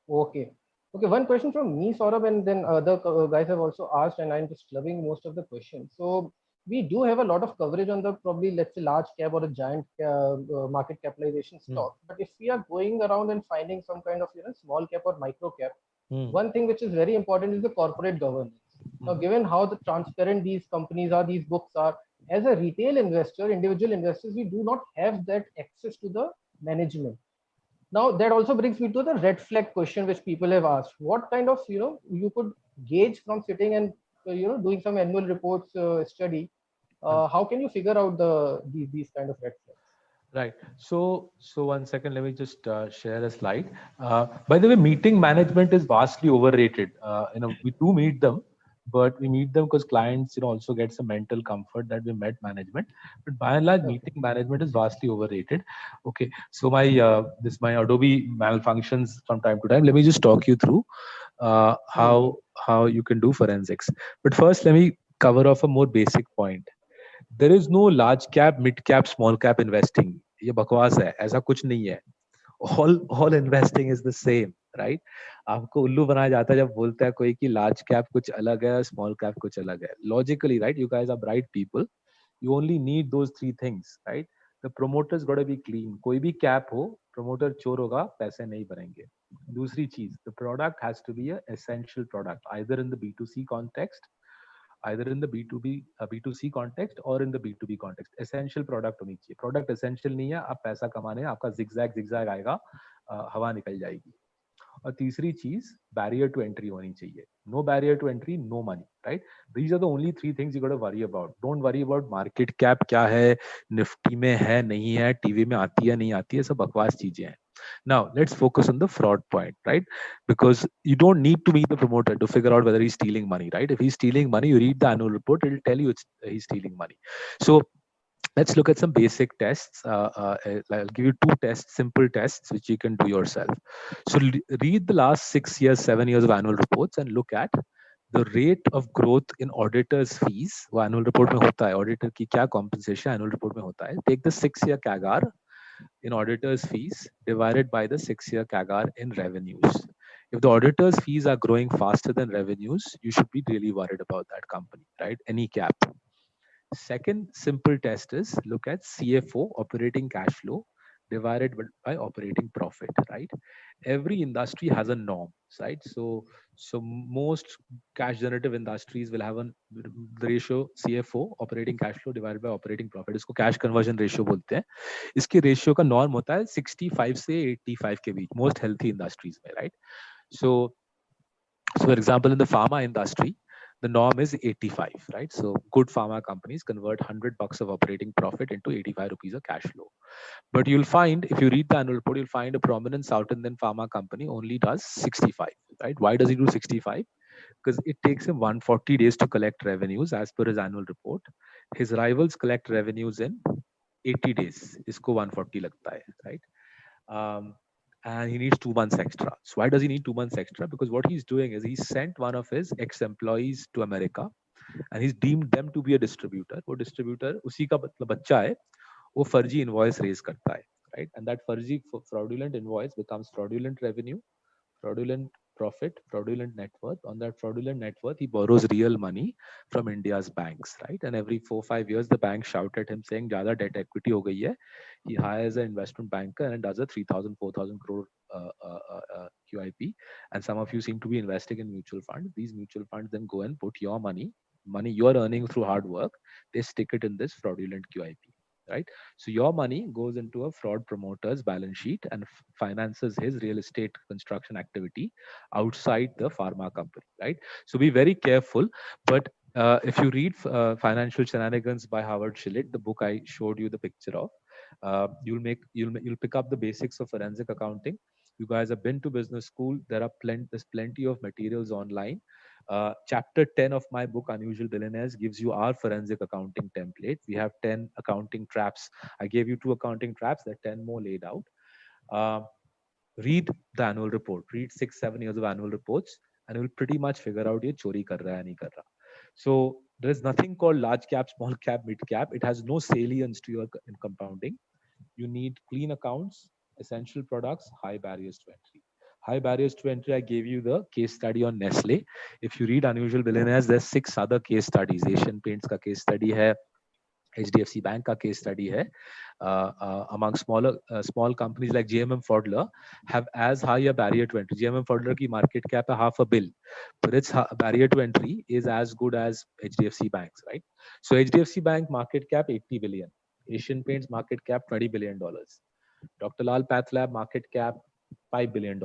Okay. One question from me, Saurabh, and then other guys have also asked, and I'm just loving most of the questions. So we do have a lot of coverage on the probably, let's say, large cap or a giant market capitalization stock. But if we are going around and finding some kind of small cap or micro cap, one thing which is very important is the corporate governance. Now, given how the transparent these companies are, these books are, as a retail investor, individual investors, we do not have that access to the management. Now, that also brings me to the red flag question which people have asked. What kind of, you could gauge from sitting and, doing some annual reports study, how can you figure out these kind of red flags? Right. So 1 second, let me just share a slide. By the way, meeting management is vastly overrated. We do meet them, but we meet them because clients, also get some mental comfort that we met management. But by and large, Okay. meeting management is vastly overrated. Okay. So my Adobe malfunctions from time to time. Let me just talk you through how you can do forensics. But first, let me cover off a more basic point. There is no large cap mid cap small cap investing ये बकवास है ऐसा कुछ नहीं है all investing is the same right आपको उल्लू बनाया जाता है जब बोलता है कोई कि लार्ज कैप कुछ अलग है स्मॉल कैप कुछ अलग है logically right you guys are bright people you only need those three things right the promoters got to be clean कोई भी कैप हो प्रमोटर चोर होगा पैसे नहीं भरेंगे दूसरी चीज the product has to be a essential product either in the B2C context either in the B2C context or in the B2B context. Essential product होनी चाहिए. Product essential नहीं है, आप पैसा कमाने आपका zigzag आएगा, हवा निकल जाएगी. और तीसरी चीज बैरियर टू एंट्री होनी चाहिए. No barrier to entry, no money, right? These are the only three things you got to worry about. Don't worry about market cap क्या है, निफ्टी में है नहीं है, टीवी में आती है नहीं आती है, सब बकवास चीजें हैं. Now let's focus on the fraud point, right? Because you don't need to meet the promoter to figure out whether he's stealing money, right? If he's stealing money, you read the annual report, it'll tell you he's stealing money. So let's look at some basic tests. I'll give you two tests, simple tests, which you can do yourself. So read the last 6 years, 7 years of annual reports and look at the rate of growth in auditors fees. वो annual report में होता है, auditor की क्या compensation annual report में होता है. Take the 6-year CAGR in auditors fees divided by the 6-year CAGR in revenues. If the auditors fees are growing faster than revenues, you should be really worried about that company, right? Any cap. Second simple test is look at CFO, operating cash flow, divided by operating profit, right? Every industry has a norm, right? So most cash generative industries will have the ratio CFO, operating cash flow divided by operating profit. इसको cash conversion ratio बोलते हैं. इसके ratio का norm होता है 65 से 85 के बीच, most healthy industries में, right? So for example, in the pharma industry, the norm is 85, right? So good pharma companies convert $100 of operating profit into 85 rupees of cash flow. But you'll find, if you read the annual report, you'll find a prominent South Indian pharma company only does 65, right? Why does he do 65? Because it takes him 140 days to collect revenues as per his annual report. His rivals collect revenues in 80 days. Isko 140 lagta hai, right? And he needs 2 months extra. So why does he need 2 months extra? Because what he's doing is he sent one of his ex-employees to America and he's deemed them to be a distributor. वो distributor उसी का बच्चा है, वो फर्जी invoice raise करता है, right? And that फर्जी fraudulent invoice becomes fraudulent revenue, fraudulent profit, fraudulent net worth. On that fraudulent net worth, he borrows real money from India's banks, right? And every 4-5 years, the bank shout at him saying, "Jada debt equity ho gayi hai." He hires an investment banker and does a 3,000, 4,000 crore QIP. And some of you seem to be investing in mutual funds. These mutual funds then go and put your money you are earning through hard work, they stick it in this fraudulent QIP. Right, so your money goes into a fraud promoter's balance sheet and finances his real estate construction activity outside the pharma company. Right, so be very careful. But if you read Financial Shenanigans by Howard Schillit, the book I showed you the picture of, you'll pick up the basics of forensic accounting. You guys have been to business school. There's plenty of materials online. Chapter 10 of my book, Unusual Billionaires, gives you our forensic accounting template. We have 10 accounting traps. I gave you 2 accounting traps, there are 10 more laid out. Read the annual report, read 6-7 years of annual reports, and you'll pretty much figure out ye chori kar raha hai, nahi kar raha. So there's nothing called large cap, small cap, mid cap. It has no salience to your compounding. You need clean accounts, essential products, high barriers to entry. High barriers to entry, I gave you the case study on Nestle. If you read Unusual Billionaires, there's 6 other case studies. Asian Paints ka case study hai, HDFC Bank का case study है. Among small companies like GMM Pfaudler have as high a barrier to entry. GMM Pfaudler की market cap है $500 million, but its barrier to entry is as good as HDFC Bank's, right? So HDFC Bank market cap 80 billion. Asian Paints market cap $20 billion. Dr. Lal PathLab market cap $5 billion.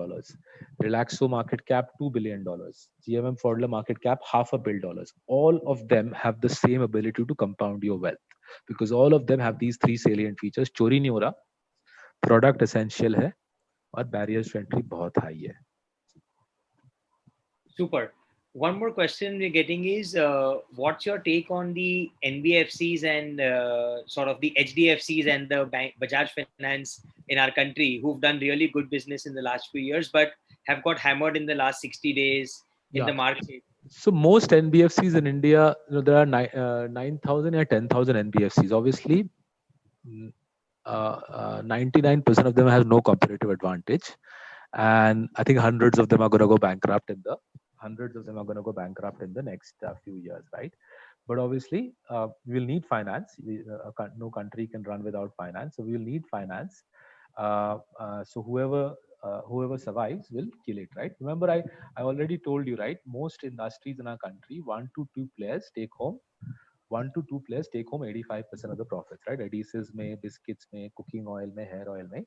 Relaxo market cap $2 billion. GMM Pfaudler market cap $500 million. All of them have the same ability to compound your wealth. because all of them have these three salient features. चोरी नहीं हो रहा, product essential है, और barriers to entry बहुत high है. Super. One more question we're getting is, what's your take on the NBFCs and sort of the HDFCs and the Bajaj Finance in our country, who've done really good business in the last few years, but have got hammered in the last 60 days in the market? So most NBFCs in India, there are 9,000 or 10,000 NBFCs. Obviously, 99% of them have no competitive advantage, and I think hundreds of them are going to go bankrupt in the next few years, right? But obviously, we'll need finance. No country can run without finance, so we'll need finance. So whoever survives will kill it, right? Remember, I already told you, right? Most industries in our country, 1 to 2 players take home 85% of the profits, right? Adhesives mein, biscuits mein, cooking oil mein, hair oil mein,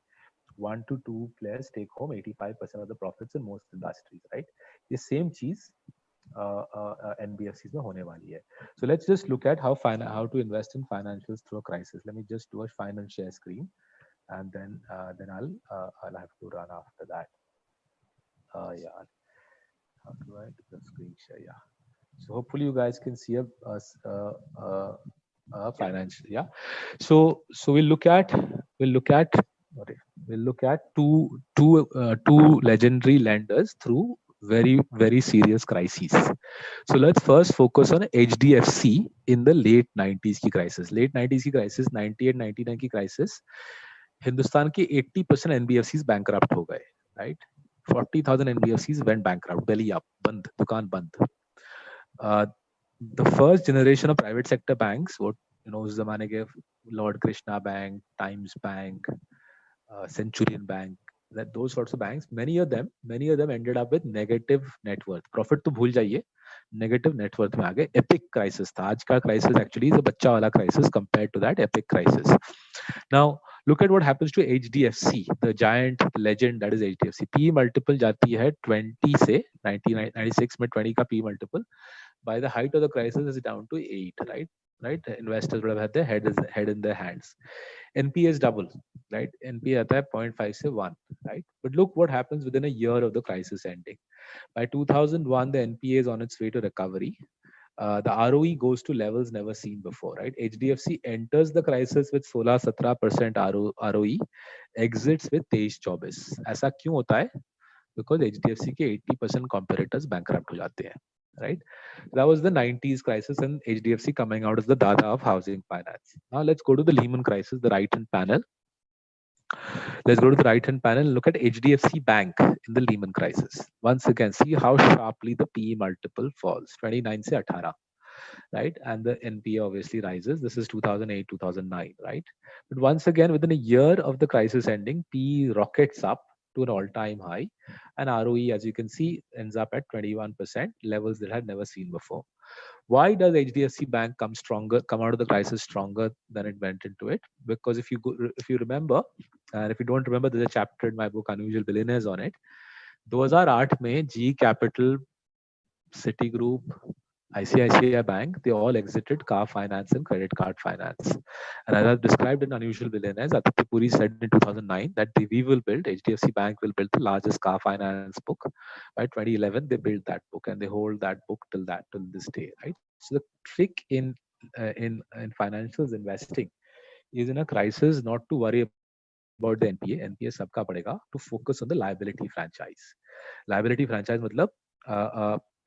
1 to 2 players take home 85% of the profits in most industries, right? The same cheese NBFCs mein hone wali hai. So let's just look at how to invest in financials through a crisis. Let me just do a final share screen, and then I'll have to run after that. Yeah, how do I do the screen share? Yeah. So hopefully you guys can see a financial. Yeah. So we'll look at two legendary lenders through very, very serious crises. So let's first focus on HDFC in the late 90s की crisis. Late 90s की crisis, 98, 99 की crisis. Hindustan के 80% NBFCs bankrupt हो गए, right? 40,000 NBFCs went bankrupt. Belly up, बंद, दुकान बंद. The first generation of private sector banks, what उस जमाने के Lord Krishna Bank, Times Bank, Centurion Bank, that those sorts of banks, many of them ended up with negative net worth. Profit तो भूल जाइए, negative net worth में आ गए. Epic crisis था. आज का crisis actually is a बच्चा वाला crisis compared to that epic crisis. Now look at what happens to HDFC, the giant legend that is HDFC. P multiple जाती है 20 से 1996 में 20 का P multiple. By the height of the crisis, is down to 8, right? Investors would have had their head in their hands. NPA is double, right? NPA आता है 0.5 से 1, right? But look what happens within a year of the crisis ending. By 2001, the NPA is on its way to recovery. The ROE goes to levels never seen before, right? HDFC enters the crisis with 16-17% ROE, exits with 23-24. ऐसा क्यों होता है? Because HDFC के 80% competitors bankrupt हो जाते हैं, right? That was the 90s crisis and HDFC coming out as the dada of housing finance. Now let's go to the Lehman crisis, the right-hand panel. Let's go to the right-hand panel and look at HDFC Bank in the Lehman crisis. Once again, see how sharply the PE multiple falls, 29 se 18, right? And the NPA obviously rises. This is 2008, 2009, right? But once again, within a year of the crisis ending, PE rockets up to an all-time high, and ROE, as you can see, ends up at 21%, levels that had never seen before. Why does HDFC Bank come out of the crisis stronger than it went into it? Because if you remember, and if you don't remember, there's a chapter in my book Unusual Billionaires on it. 2008 में GE Capital, Citigroup, ICICI Bank, they all exited car finance and credit card finance. And as I've described in Unusual Billionaires, Aditya Puri said in 2009 that HDFC Bank will build the largest car finance book. By 2011, they built that book and they hold that book till this day, right? So the trick in financials investing is in a crisis not to worry about the NPA सबका पड़ेगा, to focus on the liability franchise. Liability franchise मतलब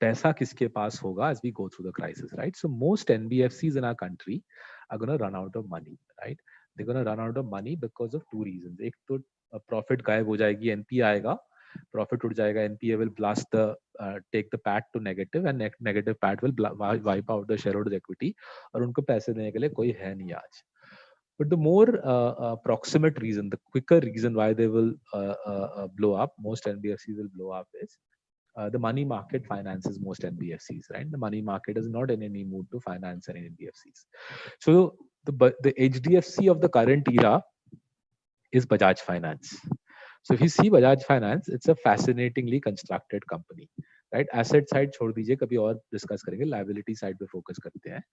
पैसा किसके पास होगा as we go through the crisis, right? So most NBFCs in our country are going to run out of money, right? They're going to run out of money because of two reasons. एक तो profit गायब हो जाएगी, NPA आएगा, profit उठ जाएगा, NPA will take the PAT to negative, and negative PAT will wipe out the shareholders' equity, और उनको पैसे देने के लिए कोई है नहीं आज. But the more proximate reason, the quicker reason why they will blow up, most NBFCs will blow up is the money market finances most NBFCs, right? The money market is not in any mood to finance any NBFCs. So the HDFC of the current era is Bajaj Finance. So if you see Bajaj Finance, it's a fascinatingly constructed company, right? Asset side छोड़ दीजिए, कभी और discuss करेंगे. Liability side पे focus करते हैं.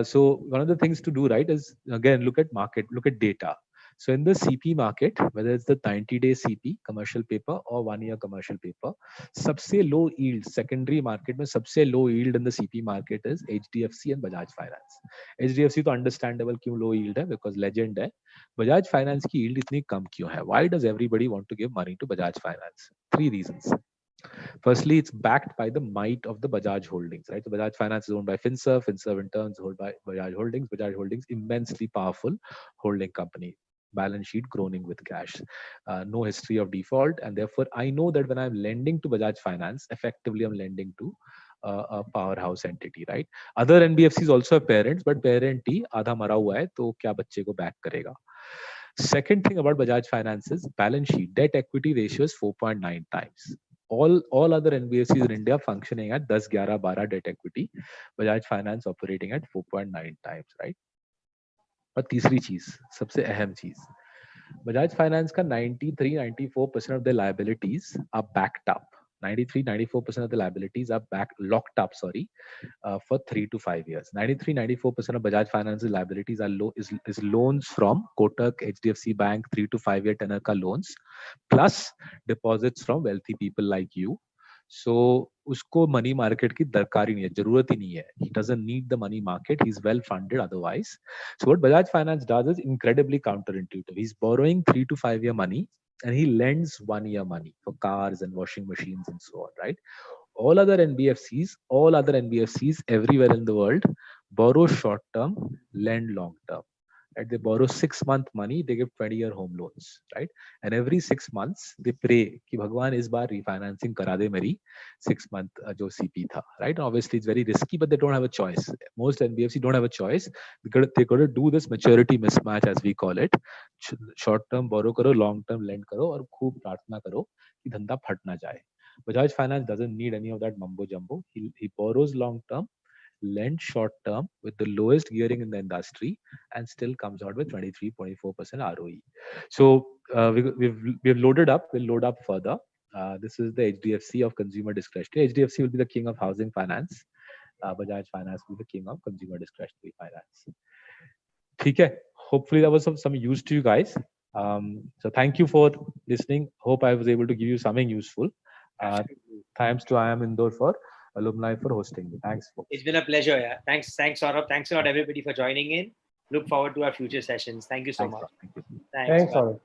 So one of the things to do, right, is again look at market, look at data. So in the CP market, whether it's the 90-day CP commercial paper or 1-year commercial paper, सबसे low yield secondary market में सबसे low yield in the CP market is HDFC and Bajaj Finance. HDFC तो understandable क्यों low yield है, because legend है. Bajaj Finance की yield इतनी कम क्यों है? Why does everybody want to give money to Bajaj Finance? 3 reasons. Firstly, it's backed by the might of the Bajaj Holdings, right? So Bajaj Finance is owned by FinServ. FinServ in turn is owned by Bajaj Holdings. Bajaj Holdings, immensely powerful holding company. Balance sheet groaning with cash, no history of default, and therefore I know that when I'm lending to Bajaj Finance, effectively I'm lending to a powerhouse entity, right? Other NBFCs also have parents, but parent ही आधा मरा हुआ है, तो क्या बच्चे को back करेगा? Second thing about Bajaj Finance is balance sheet debt equity ratio is 4.9 times. All other NBFCs in India functioning at 10, 11, 12 debt equity. Bajaj Finance operating at 4.9 times, right? और तीसरी चीज, सबसे अहम चीज, Bajaj Finance का 93-94% of the liabilities are backed up. 93-94% of the liabilities are locked up, for 3 to 5 years. 93-94% of Bajaj Finance's liabilities are is loans from Kotak, HDFC Bank, 3 to 5 year tenor ka loans, plus deposits from wealthy people like you. So उसको money market की दरकार ही नहीं है, जरूरत ही नहीं है. He doesn't need the money market. He's well funded otherwise. So what Bajaj Finance does is incredibly counterintuitive. He's borrowing 3 to 5 year money and he lends 1 year money for cars and washing machines and so on, right? All other NBFCs everywhere in the world borrow short term, lend long term. Right? They borrow 6-month money, they give 20-year home loans, right? And every 6 months they pray कि भगवान इस बार refinancing करा दे मेरी 6-month जो CP था, right? And obviously it's very risky, but they don't have a choice. Most NBFC don't have a choice. They got to do this maturity mismatch, as we call it. Short term borrow करो, long term lend करो, और खूब प्रार्थना करो कि धंधा फट ना जाए. Bajaj Finance doesn't need any of that mumbo jumbo. He borrows long term, lends short term with the lowest gearing in the industry, and still comes out with 23-24% ROE. So we've loaded up. We'll load up further. This is the HDFC of consumer discretionary. HDFC will be the king of housing finance. Bajaj Finance will be the king of consumer discretionary finance. Okay. Hopefully that was some use to you guys. So thank you for listening. Hope I was able to give you something useful. Thanks to IIM Indore for alumni for hosting me. Thanks, folks. It's been a pleasure. Yeah. Thanks, Saurabh. Thanks a lot, everybody, for joining in. Look forward to our future sessions. Thank you so much. Thank you. Thanks, Saurabh.